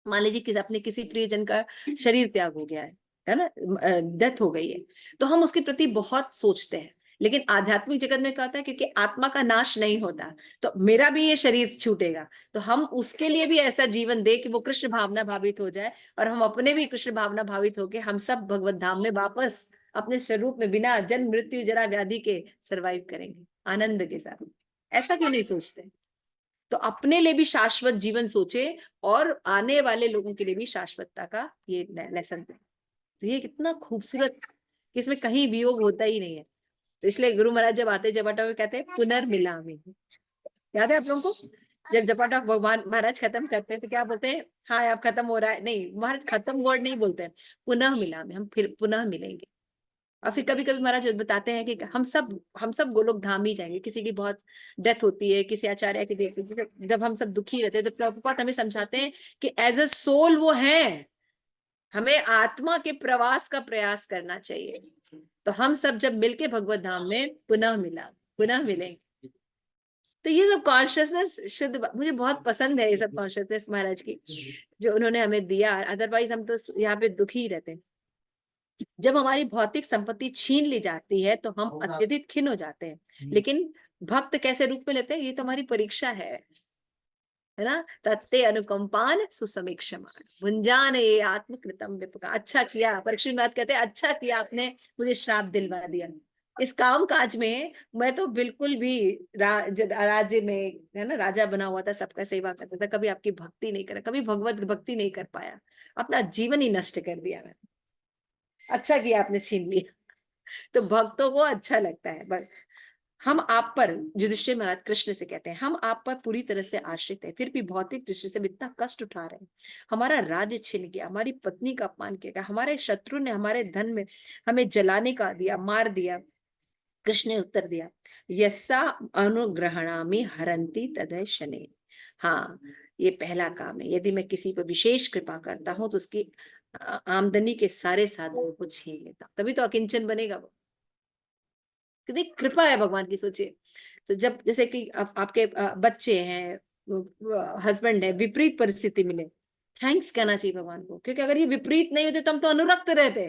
मान लीजिए कि अपने किसी प्रियजन का शरीर त्याग हो गया है ना, डेथ हो गई है, तो हम उसके प्रति बहुत सोचते हैं। लेकिन आध्यात्मिक जगत में क्या होता है? क्योंकि आत्मा का नाश नहीं होता, तो मेरा भी ये शरीर छूटेगा, तो हम उसके लिए भी ऐसा जीवन दे कि वो कृष्ण भावना भावित हो जाए और हम अपने भी कृष्ण भावना भावित होके हम सब भगवत धाम में वापस अपने स्वरूप में बिना जन्म मृत्यु जरा व्याधि के सरवाइव करेंगे आनंद के साथ। ऐसा क्यों नहीं सोचते? तो अपने लिए भी शाश्वत जीवन सोचे और आने वाले लोगों के लिए भी शाश्वतता का ये लेसन है। तो ये कितना खूबसूरत, इसमें कहीं वियोग होता ही नहीं है। तो इसलिए गुरु महाराज जब आते जपाटा में कहते हैं पुनर्मिलामि। याद है आप लोगों को? जब जपाटा भगवान महाराज खत्म करते हैं तो क्या बोलते हैं? हाँ अब खत्म हो रहा है। नहीं, महाराज खत्म वर्ड नहीं बोलते हैं, पुनः मिलामि, हम फिर पुनः मिलेंगे। और फिर कभी कभी महाराज बताते हैं कि हम सब गोलोक धाम ही जाएंगे। किसी की बहुत डेथ होती है, किसी आचार्य की डेथ होती है, जब हम सब दुखी रहते हैं तो प्रभुपाद हमें समझाते हैं कि एज अ सोल वो है, हमें आत्मा के प्रवास का प्रयास करना चाहिए। तो हम सब जब मिलके भगवत धाम में पुनः मिलेंगे। तो ये सब कॉन्शियसनेस शुद्ध, मुझे बहुत पसंद है ये सब कॉन्शियसनेस महाराज की जो उन्होंने हमें दिया। अदरवाइज हम तो यहाँ पे दुखी ही रहते हैं। जब हमारी भौतिक संपत्ति छीन ली जाती है तो हम अत्यधिक खिन्न हो जाते हैं, लेकिन भक्त कैसे रूप में लेते हैं? ये तो हमारी परीक्षा है ना। तत्ते अनुकंपान सुसमीक्षमान भुंजान ये आत्मकृतम विपका। अच्छा किया, परीक्षित बात कहते हैं, अच्छा किया आपने मुझे श्राप दिलवा दिया। इस काम काज में मैं तो बिल्कुल भी राज्य में है ना राजा बना हुआ था, सबका सेवा करता था, कभी आपकी भक्ति नहीं करा, कभी भगवत भक्ति नहीं कर पाया, अपना जीवन ही नष्ट कर दिया मैंने। अच्छा किया आपने छीन लिया। तो भक्तों को अच्छा लगता है। बस हम आप पर, युधिष्ठिर महाराज कृष्ण से कहते हैं, हम आप पर पूरी तरह से आश्रित है, फिर भी भौतिक दृष्टि से इतना कष्ट उठा रहे हैं। हमारा राज्य छिन गया, हमारी पत्नी का अपमान किया गया, हमारे शत्रु ने हमारे धन में हमें जलाने का दिया, मार दिया। कृष्ण ने उत्तर दिया, यस्सा अनुग्रहणामि हरंती तदय शने। हाँ, ये पहला काम है। यदि मैं किसी पर विशेष कृपा करता हूं तो उसकी आमदनी के सारे साधनों को छीन लेता, तभी तो अकिंचन बनेगा वो। कितनी कृपा है भगवान की, सोचिए। तो जब जैसे कि आपके बच्चे हैं, हस्बैंड है, विपरीत परिस्थिति मिले, थैंक्स कहना चाहिए भगवान को, क्योंकि अगर ये विपरीत नहीं होते तो हम तो अनुरक्त रहते।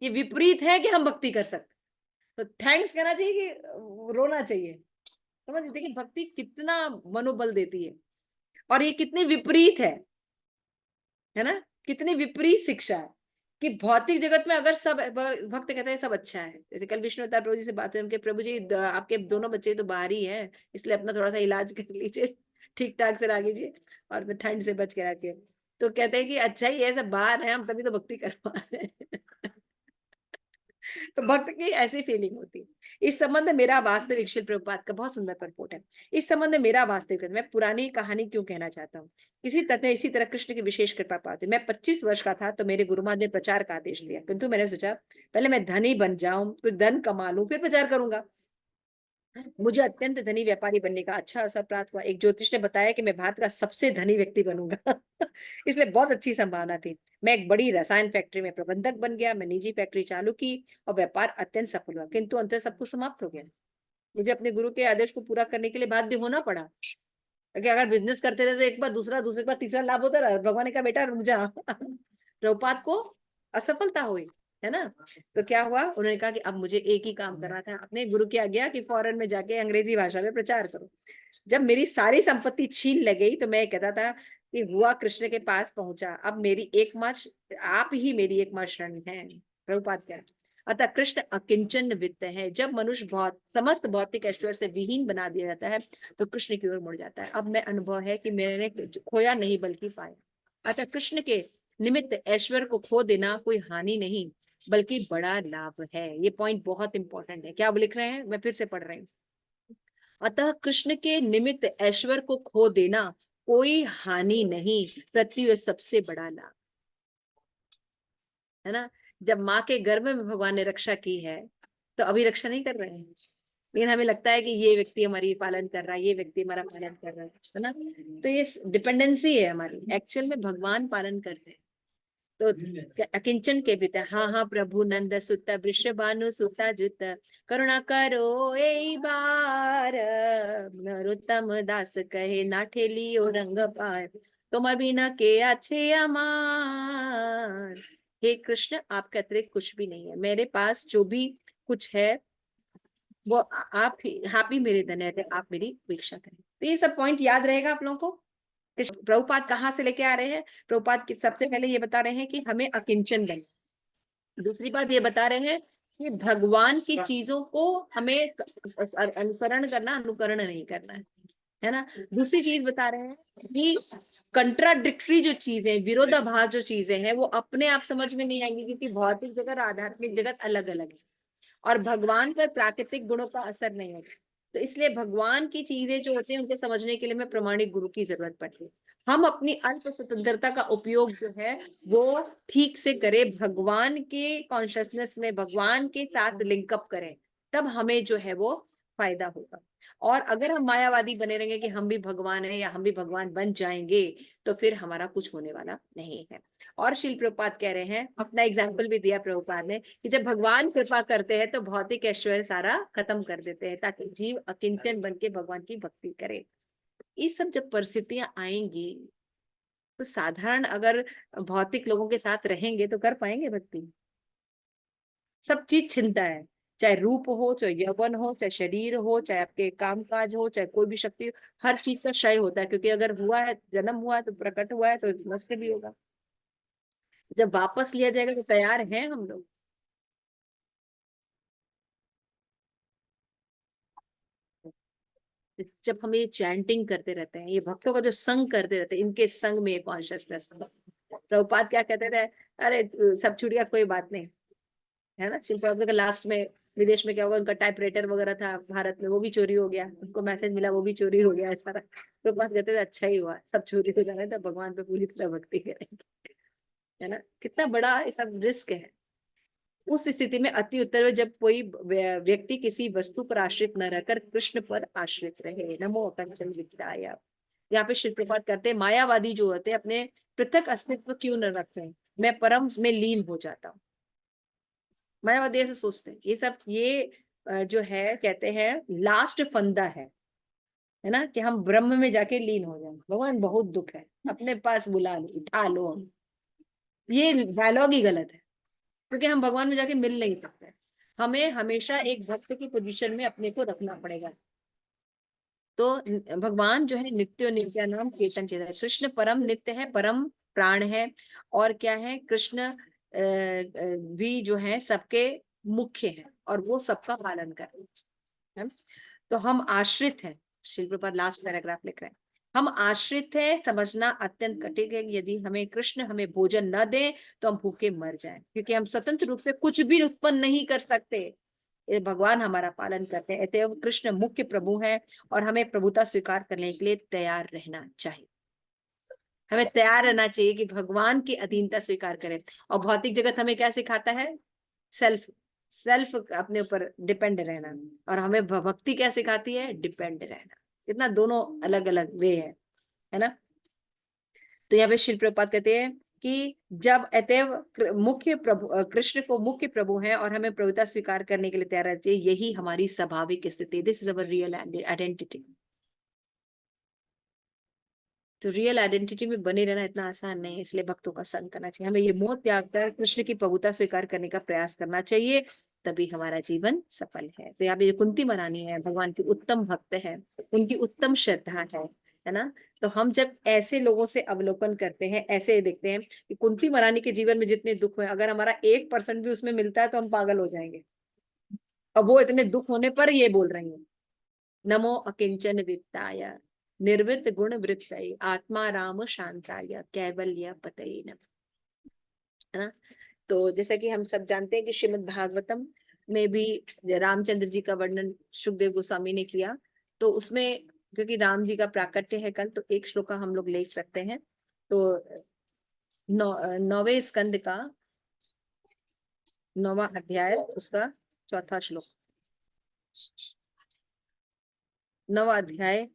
ये विपरीत है कि हम भक्ति कर सकते, तो थैंक्स कहना चाहिए कि रोना चाहिए। समझ, देखिए भक्ति कितना मनोबल देती है और ये कितनी विपरीत है ना, कितनी विपरीत शिक्षा है कि भौतिक जगत में अगर सब भक्त कहते हैं सब अच्छा है। जैसे कल विष्णु अवतार प्रभु जी से बात हुई, उनके प्रभु जी आपके दोनों बच्चे तो बाहर ही हैं, इसलिए अपना थोड़ा सा इलाज कर लीजिए, ठीक ठाक से रख लीजिए और फिर ठंड से बच के रखिए। तो कहते हैं कि अच्छा ही है, सब बाहर है, हम सभी तो भक्ति कर पा रहे हैं। तो भक्त की ऐसी फीलिंग होती है। इस संबंध में मेरा वास्तविक, शिल प्रभुपाद का बहुत सुंदर परपोट है। इस संबंध में मेरा वास्तविक, मैं पुरानी कहानी क्यों कहना चाहता हूँ। इसी तरह कृष्ण की विशेष कृपा पाती। मैं 25 वर्ष का था तो मेरे गुरुमाद ने प्रचार का आदेश दिया, किंतु मैंने सोचा पहले मैं धनी बन जाऊं, कुछ धन कमा लूं, फिर प्रचार करूंगा। मुझे अत्यंत धनी व्यापारी बनने का अच्छा अवसर प्राप्त हुआ। एक ज्योतिष ने बताया कि मैं भारत का सबसे धनी व्यक्ति बनूंगा। इसलिए बहुत अच्छी संभावना थी। मैं एक बड़ी रसायन फैक्ट्री में प्रबंधक बन गया। मैं निजी फैक्ट्री चालू की और व्यापार अत्यंत सफल हुआ, किंतु अंत सब कुछ समाप्त हो गया। मुझे अपने गुरु के आदेश को पूरा करने के लिए बाध्य होना पड़ा। कि अगर बिजनेस करते रहे तो एक बार दूसरा, दूसरे बार तीसरा लाभ होता रहा। भगवान ने कहा बेटा रुक जा। प्रभुपाद को असफलता हुई, है ना। तो क्या हुआ, उन्होंने कहा कि अब मुझे एक ही काम करना था। अपने गुरु की आज्ञा कि फॉरेन में जाके अंग्रेजी भाषा में प्रचार करो। जब मेरी सारी संपत्ति छीन ले गई तो मैं कहता था कि हुआ कृष्ण के पास पहुंचा, अब मेरी एकमात्र आप ही मेरी एकमात्र शरण है। प्रभुपाद क्या, अतः कृष्ण अकिंचन वित्त है। जब मनुष्य बहुत समस्त भौतिक ऐश्वर्य से विहीन बना दिया जाता है तो कृष्ण की ओर मुड़ जाता है। अब मैं अनुभव है कि मैंने खोया नहीं बल्कि पाया। अतः कृष्ण के निमित्त ऐश्वर्य को खो देना कोई हानि नहीं बल्कि बड़ा लाभ है। ये पॉइंट बहुत इंपॉर्टेंट है। क्या आप लिख रहे हैं, मैं फिर से पढ़ रही हूँ। अतः कृष्ण के निमित्त ऐश्वर्य को खो देना कोई हानि नहीं प्रत्युत सबसे बड़ा लाभ, है ना। जब माँ के गर्भ में भगवान ने रक्षा की है तो अभी रक्षा नहीं कर रहे हैं, लेकिन हमें लगता है कि ये व्यक्ति हमारी पालन कर रहा है, ये व्यक्ति हमारा पालन कर रहा है ना। तो ये डिपेंडेंसी है हमारी, एक्चुअल में भगवान पालन करते हैं। तो अकिंचन के पिता, हाँ हाँ प्रभु नंद सुत वृषभानु सुता जुत करुणा करो ए बार, नरोत्तम दास कहे ना ठेलियो रंग पार, तुम बिना के अच्छे अमार। हे कृष्ण, आपके अतिरिक्त कुछ भी नहीं है। मेरे पास जो भी कुछ है वो आप ही मेरे धन्य थे, आप मेरी उपेक्षा करें। तो ये सब पॉइंट याद रहेगा आप लोगों को। प्रभुपाद कहाँ से लेके आ रहे हैं, प्रभुपाद सबसे पहले ये बता रहे हैं कि हमें अकिंचन बनना। दूसरी बात ये बता रहे हैं कि भगवान की चीजों को हमें अनुसरण करना, अनुकरण नहीं करना है ना। दूसरी चीज बता रहे हैं कि कंट्राडिक्टरी जो चीजें, विरोधाभास जो चीजें हैं वो अपने आप समझ में नहीं आएंगी, क्योंकि भौतिक जगत आध्यात्मिक जगत अलग अलग है और भगवान पर प्राकृतिक गुणों का असर नहीं होता। तो इसलिए भगवान की चीजें जो होती हैं उनको समझने के लिए हमें प्रमाणिक गुरु की जरूरत पड़ती है। हम अपनी अल्प स्वतंत्रता का उपयोग जो है वो ठीक से करें, भगवान के कॉन्शियसनेस में भगवान के साथ लिंकअप करें, तब हमें जो है वो फायदा होगा। और अगर हम मायावादी बने रहेंगे कि हम भी भगवान हैं या हम भी भगवान बन जाएंगे तो फिर हमारा कुछ होने वाला नहीं है। और शिल प्रभुपाद कह रहे हैं, अपना एग्जाम्पल भी दिया प्रभुपाद ने, कि जब भगवान कृपा करते हैं तो भौतिक ऐश्वर्य सारा खत्म कर देते हैं ताकि जीव अकिंचन बन के भगवान की भक्ति करे। ये सब जब परिस्थितियां आएंगी तो साधारण अगर भौतिक लोगों के साथ रहेंगे तो कर पाएंगे भक्ति। सब चीज छिनता है, चाहे रूप हो, चाहे यौवन हो, चाहे शरीर हो, चाहे आपके कामकाज हो, चाहे कोई भी शक्ति हो, हर चीज का क्षय होता है। क्योंकि अगर हुआ है, जन्म हुआ है तो प्रकट हुआ है तो नष्ट भी होगा। जब वापस लिया जाएगा तो तैयार हैं हम लोग। जब हम ये चैंटिंग करते रहते हैं, ये भक्तों का जो संग करते रहते हैं, इनके संग में कॉन्शियसनेस। प्रभुपाद क्या कहते थे, अरे सब छूट गया कोई बात नहीं, है ना। शिल प्रभुपाद का लास्ट में विदेश में क्या हुआ, उनका टाइपराइटर वगैरह था भारत में, वो भी चोरी हो गया। उनको मैसेज मिला, वो भी चोरी हो गया। सारा प्रभुपाद कहते थे अच्छा ही हुआ, सब चोरी हो जाना था, भगवान पे पूरी तरह भक्ति करेंगे, है ना। कितना बड़ा ये सब रिस्क है। उस स्थिति में अति उत्तर में जब कोई व्यक्ति किसी वस्तु पर आश्रित न रहकर कृष्ण पर आश्रित रहे। नमो कंचन विद्याय। यहाँ पे श्री प्रभुपाद करते हैं, मायावादी जो होते हैं अपने पृथक अस्तित्व क्यों न रखते हैं, मैं परम में लीन हो जाता हूँ। मायावादी ऐसे सोचते हैं। ये सब ये जो है कहते हैं लास्ट फंदा है ना, कि हम ब्रह्म में जाके लीन हो जाए। भगवान बहुत दुख है, अपने पास बुला लो, उठा लो। ये डायलॉग ही गलत है, क्योंकि हम भगवान में जाके मिल नहीं सकते। हमें हमेशा एक भक्त की पोजीशन में अपने को रखना पड़ेगा। तो भगवान जो है नित्य नित्यानाम केतन चेतन, कृष्ण परम नित्य है, परम प्राण है। और क्या है, कृष्ण भी जो है सबके मुख्य है और वो सबका पालन कर रहे हैं। तो हम आश्रित हैं। श्रील प्रभुपाद लास्ट पैराग्राफ लिख रहे हैं, हम आश्रित है, समझना अत्यंत कठिन है। यदि हमें कृष्ण हमें भोजन न दे तो हम भूखे मर जाएं, क्योंकि हम स्वतंत्र रूप से कुछ भी उत्पन्न नहीं कर सकते। ये भगवान हमारा पालन करते हैं। अतएव कृष्ण मुख्य प्रभु हैं और हमें प्रभुता स्वीकार करने के लिए तैयार रहना चाहिए। हमें तैयार रहना चाहिए कि भगवान की अधीनता स्वीकार करें। और भौतिक जगत हमें क्या सिखाता है, सेल्फ सेल्फ अपने ऊपर डिपेंड रहना, और हमें भक्ति क्या सिखाती है? डिपेंड रहना। कितना दोनों अलग अलग वे है ना। तो यहाँ पे श्री प्रभुपाद कहते हैं कि जब अतएव मुख्य प्रभु कृष्ण को मुख्य प्रभु हैं और हमें प्रभुता स्वीकार करने के लिए तैयार रहना चाहिए, यही हमारी स्वाभाविक स्थिति। This is our real identity. तो रियल आइडेंटिटी में बने रहना इतना आसान नहीं है, इसलिए भक्तों का संग करना चाहिए। हमें ये मोह त्याग कर कृष्ण की प्रभुता स्वीकार करने का प्रयास करना चाहिए, तभी हमारा जीवन सफल है। तो यहाँ पे कुंती महारानी है, भगवान की उत्तम भक्त है, उनकी उत्तम श्रद्धा है ना। तो हम जब ऐसे लोगों से अवलोकन करते हैं, ऐसे देखते हैं कि कुंती महारानी के जीवन में जितने दुख हुए, अगर हमारा 1% भी उसमें मिलता है तो हम पागल हो जाएंगे। अब वो इतने दुख होने पर ये बोल रही है, नमो अकिंचन वित्ताय निर्वित गुण वृत्तये आत्मा राम शांताय कैवल्य पतये नमः, है ना। तो जैसा कि हम सब जानते हैं कि श्रीमद् भागवतम में भी रामचंद्र जी का वर्णन सुखदेव गोस्वामी ने किया, तो उसमें क्योंकि राम जी का प्राकट्य है कल, तो एक श्लोका हम लोग ले सकते हैं। तो 9वें स्कंद का 9वां अध्याय, उसका 4था श्लोक। 9वां अध्याय,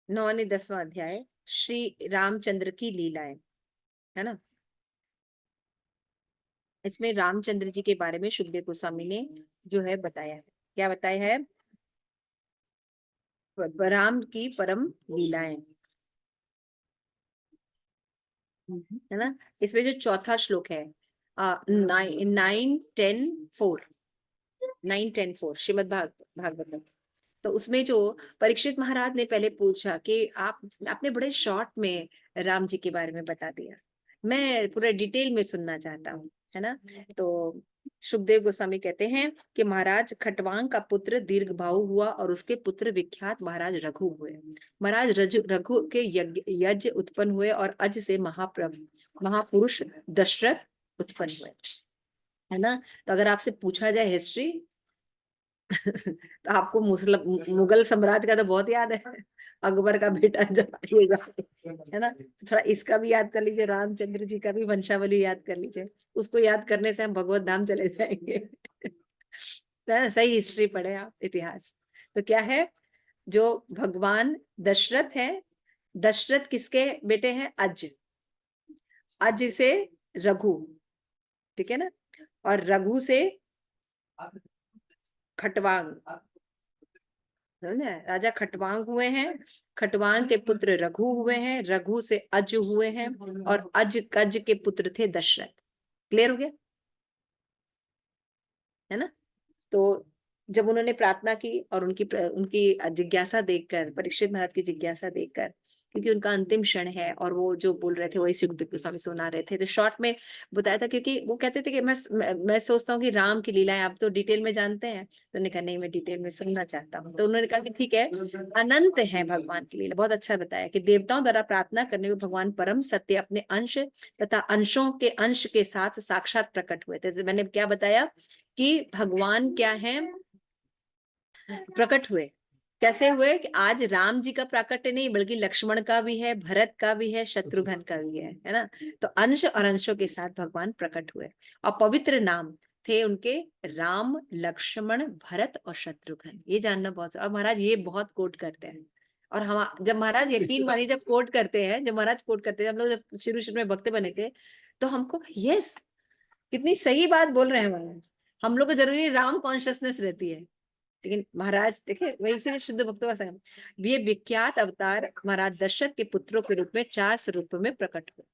9वां नहीं 10वां अध्याय, श्री रामचंद्र की लीलाएं, है ना। इसमें रामचंद्र जी के बारे में सुखदेव गोस्वामी ने जो है बताया है। क्या बताया है? राम की परम लीलाएं, है ना। इसमें जो 4था श्लोक है 9-10-4 श्रीमद् भागवतम, तो उसमें जो परीक्षित महाराज ने पहले पूछा कि आपने बड़े शॉर्ट में राम जी के बारे में बता दिया, मैं पूरा डिटेल में सुनना चाहता हूँ, है ना। तो सुखदेव गोस्वामी कहते हैं कि महाराज खटवांग का पुत्र दीर्घबाहु हुआ और उसके पुत्र विख्यात महाराज रघु हुए। महाराज रघु के यज्ञ उत्पन्न हुए और अज से महापुरुष दशरथ उत्पन्न हुए, है ना। तो अगर आपसे पूछा जाए हिस्ट्री तो आपको मुगल साम्राज्य का तो बहुत याद है, अकबर का बेटा जहांगीर, है ना। तो थोड़ा इसका भी याद कर लीजिए, रामचंद्र जी का भी वंशावली याद कर लीजिए। उसको याद करने से हम भगवत धाम चले जाएंगे। तो सही हिस्ट्री पढ़े आप, इतिहास। तो क्या है, जो भगवान दशरथ है, दशरथ किसके बेटे हैं? अज से रघु, ठीक है ना, और रघु से खटवांग, राजा खटवांग हुए हैं, खटवांग के पुत्र रघु हुए हैं, रघु से अज हुए हैं, और अज के पुत्र थे दशरथ। क्लियर हो गया, है ना। तो जब उन्होंने प्रार्थना की और उनकी जिज्ञासा देखकर, परीक्षित महाराज की जिज्ञासा देखकर, क्योंकि उनका अंतिम क्षण है और वो जो बोल रहे थे वही सुखदेव गोस्वामी सुना रहे थे, तो शॉर्ट में बताया था, क्योंकि वो कहते थे कि मैं सोचता हूँ कि राम की लीलाएं आप तो डिटेल में जानते हैं। तो उन्होंने कहा नहीं, मैं डिटेल में सुनना चाहता हूँ। तो उन्होंने कहा कि ठीक है, अनंत है भगवान की लीला। बहुत अच्छा बताया कि देवताओं द्वारा प्रार्थना करने में भगवान परम सत्य अपने अंश तथा अंशों के अंश के साथ साक्षात प्रकट हुए थे। मैंने क्या बताया कि भगवान क्या है, प्रकट हुए। कैसे हुए? कि आज राम जी का प्राकट्य नहीं, बल्कि लक्ष्मण का भी है, भरत का भी है, शत्रुघ्न का भी है ना। तो अंश और अंशों के साथ भगवान प्रकट हुए, और पवित्र नाम थे उनके राम, लक्ष्मण, भरत और शत्रुघ्न। ये जानना बहुत, और महाराज ये बहुत कोट करते हैं। और हम जब महाराज, यकीन मानिए, जब कोट करते हैं, जब महाराज कोट करते हैं, हम लोग जब शुरू में भक्त बने थे, तो हमको यस, कितनी सही बात बोल रहे हैं महाराज। हम लोग को जरूरी राम कॉन्शियसनेस रहती है, लेकिन महाराज देखिए, वही से शुद्ध भक्तों का संगम। ये विख्यात अवतार महाराज दशरथ के पुत्रों के रूप में 4 स्वरूप में प्रकट हुए।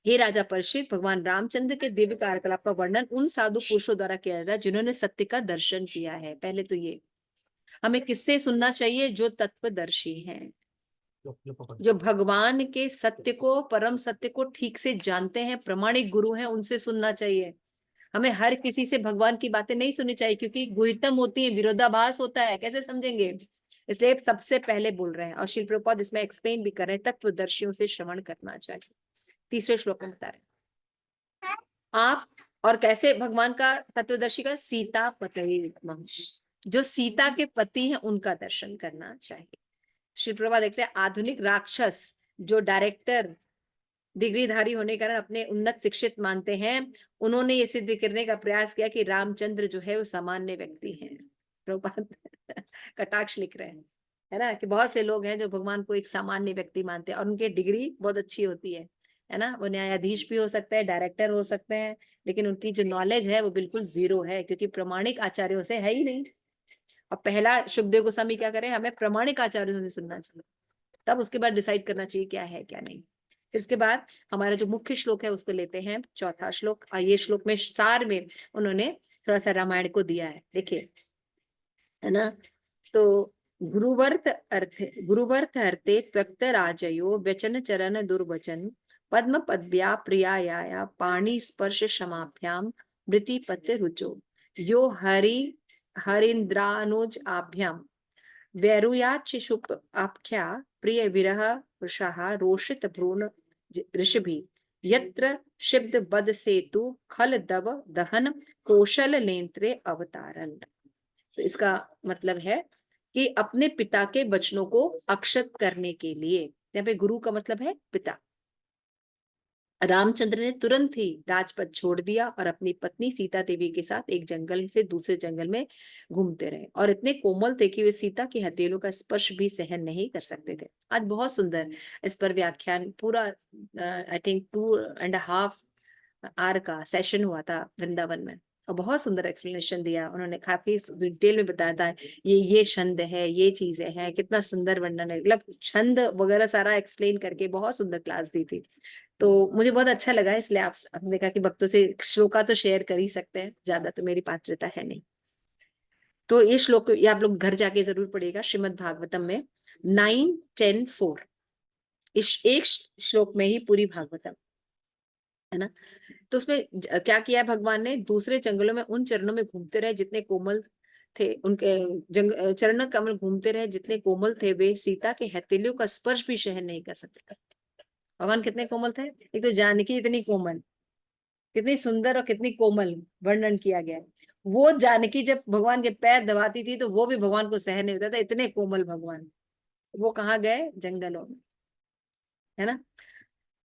हे राजा परीक्षित, भगवान रामचंद्र के दिव्य कार्यकलाप का वर्णन उन साधु पुरुषों द्वारा किया जाता है जिन्होंने सत्य का दर्शन किया है। पहले तो ये हमें किससे सुनना चाहिए? जो तत्वदर्शी हैं, जो भगवान के सत्य को, परम सत्य को ठीक से जानते हैं, प्रमाणिक गुरु हैं, उनसे सुनना चाहिए। हमें हर किसी से भगवान की बातें नहीं सुननी चाहिए, क्योंकि गुहितम होती है, विरोधाभास होता है, कैसे समझेंगे। इसलिए सबसे पहले बोल रहे हैं, और श्री प्रभुपाद इसमें एक्सप्लेन भी कर रहे हैं, तत्वदर्शियों से श्रवण करना चाहिए। 3रे श्लोक में बता रहे आप, और कैसे भगवान का, तत्वदर्शी का, सीता पतये नमः, जो सीता के पति हैं उनका दर्शन करना चाहिए। श्री प्रभुपाद देखते हैं, आधुनिक राक्षस जो डायरेक्टर डिग्रीधारी होने के कारण अपने उन्नत शिक्षित मानते हैं। उन्होंने ये सिद्ध करने का प्रयास किया कि रामचंद्र जो है वो सामान्य व्यक्ति हैं। प्रभुपाद कटाक्ष लिख रहे हैं, है ना, कि बहुत से लोग हैं जो भगवान को एक सामान्य व्यक्ति मानते हैं और उनकी डिग्री बहुत अच्छी होती है ना। वो न्यायाधीश भी हो सकते हैं, डायरेक्टर हो सकते हैं, लेकिन उनकी जो नॉलेज है वो बिल्कुल जीरो है, क्योंकि प्रमाणिक आचार्यों से है ही नहीं। और पहला सुखदेव गोस्वामी क्या करें, हमें प्रमाणिक आचार्यों से सुनना चाहिए, तब उसके बाद डिसाइड करना चाहिए क्या है क्या नहीं। फिर उसके बाद हमारा जो मुख्य श्लोक है उसको लेते हैं, चौथा श्लोक। और ये श्लोक में सार में उन्होंने थोड़ा सा रामायण को दिया है, देखिए, है ना। तो गुरुवर्थ अर्थे त्यक्त राजयो व्यचन चरण दुर्वचन पद्म पद्व्या प्रियाया पाणी स्पर्श क्षमाभ्याम मृति पत्र रुचो यो हरिन्द्रानुज आभ्याम वैरुयाचिशुप आख्या प्रिय विरह वृषः रोषित भ्रूण ऋषभि यत्र शिब्द बद सेतु खल दव दहन कौशल नेत्रे अवतारन। तो इसका मतलब है कि अपने पिता के वचनों को अक्षत करने के लिए, यहाँ पे गुरु का मतलब है पिता। रामचंद्र ने तुरंत ही राजपथ छोड़ दिया और अपनी पत्नी सीता देवी के साथ एक जंगल से दूसरे जंगल में घूमते रहे, और इतने कोमल थे कि वे सीता की हथेलियों का स्पर्श भी सहन नहीं कर सकते थे। आज बहुत सुंदर इस पर व्याख्यान, पूरा आई थिंक 2.5 आवर का सेशन हुआ था वृंदावन में, और बहुत सुंदर एक्सप्लेनेशन दिया उन्होंने, काफी डिटेल में बताया था ये छंद है, ये चीजें हैं, कितना सुंदर वर्णन है, मतलब छंद वगैरह सारा एक्सप्लेन करके बहुत सुंदर क्लास दी थी। तो मुझे बहुत अच्छा लगा, इसलिए आपने कहा कि भक्तों से श्लोका तो शेयर कर ही सकते हैं, ज्यादा तो मेरी पात्रता है नहीं। तो ये श्लोक ये आप लोग घर जाके जरूर पढ़िएगा, श्रीमद् भागवतम में 9, 10, 4 इस एक श्लोक में ही पूरी भागवतम, है ना। तो उसमें क्या किया भगवान ने, दूसरे जंगलों में उन चरणों में घूमते रहे जितने कोमल थे, उनके चरण कमल घूमते रहे जितने कोमल थे, वे सीता के हथेलियों का स्पर्श भी सहन नहीं कर सकते। भगवान कितने कोमल थे, एक तो जानकी इतनी कोमल, कितनी सुंदर और कितनी कोमल वर्णन किया गया। वो जानकी जब भगवान के पैर दबाती थी तो वो भी भगवान को सहन नहीं होता था, इतने कोमल भगवान। वो कहाँ गए, जंगलों में, है ना।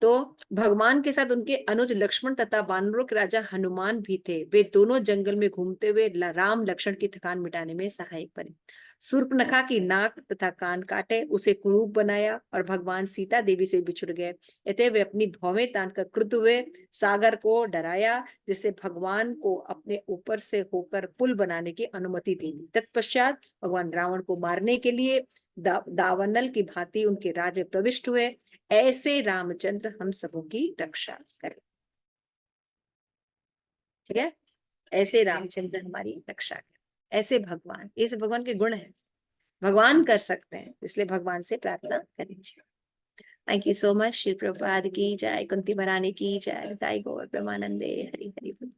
तो भगवान के साथ उनके अनुज लक्ष्मण तथा वानरों के राजा हनुमान भी थे। वे दोनों जंगल में घूमते हुए राम लक्ष्मण की थकान मिटाने में सहायक बने। शूर्पणखा की नाक तथा कान काटे, उसे कुरूप बनाया और भगवान सीता देवी से बिछुड़ गए। अतः वे अपनी भौवें तान कर क्रुद्ध हुए, सागर को डराया, जिससे भगवान को अपने ऊपर से होकर पुल बनाने की अनुमति दी। तत्पश्चात भगवान रावण को मारने के लिए दावानल की भांति उनके राज्य में प्रविष्ट हुए। ऐसे रामचंद्र हम सबों की रक्षा करें। ठीक है, ऐसे रामचंद्र हमारी रक्षा करें, ऐसे भगवान, ऐसे भगवान के गुण हैं, भगवान कर सकते हैं, इसलिए भगवान से प्रार्थना करनी चाहिए। Thank you so much. Shri Prabhupada की जय, कुंती महारानी की जय, जय गौर प्रेमानंदे, हरि हरि बोल।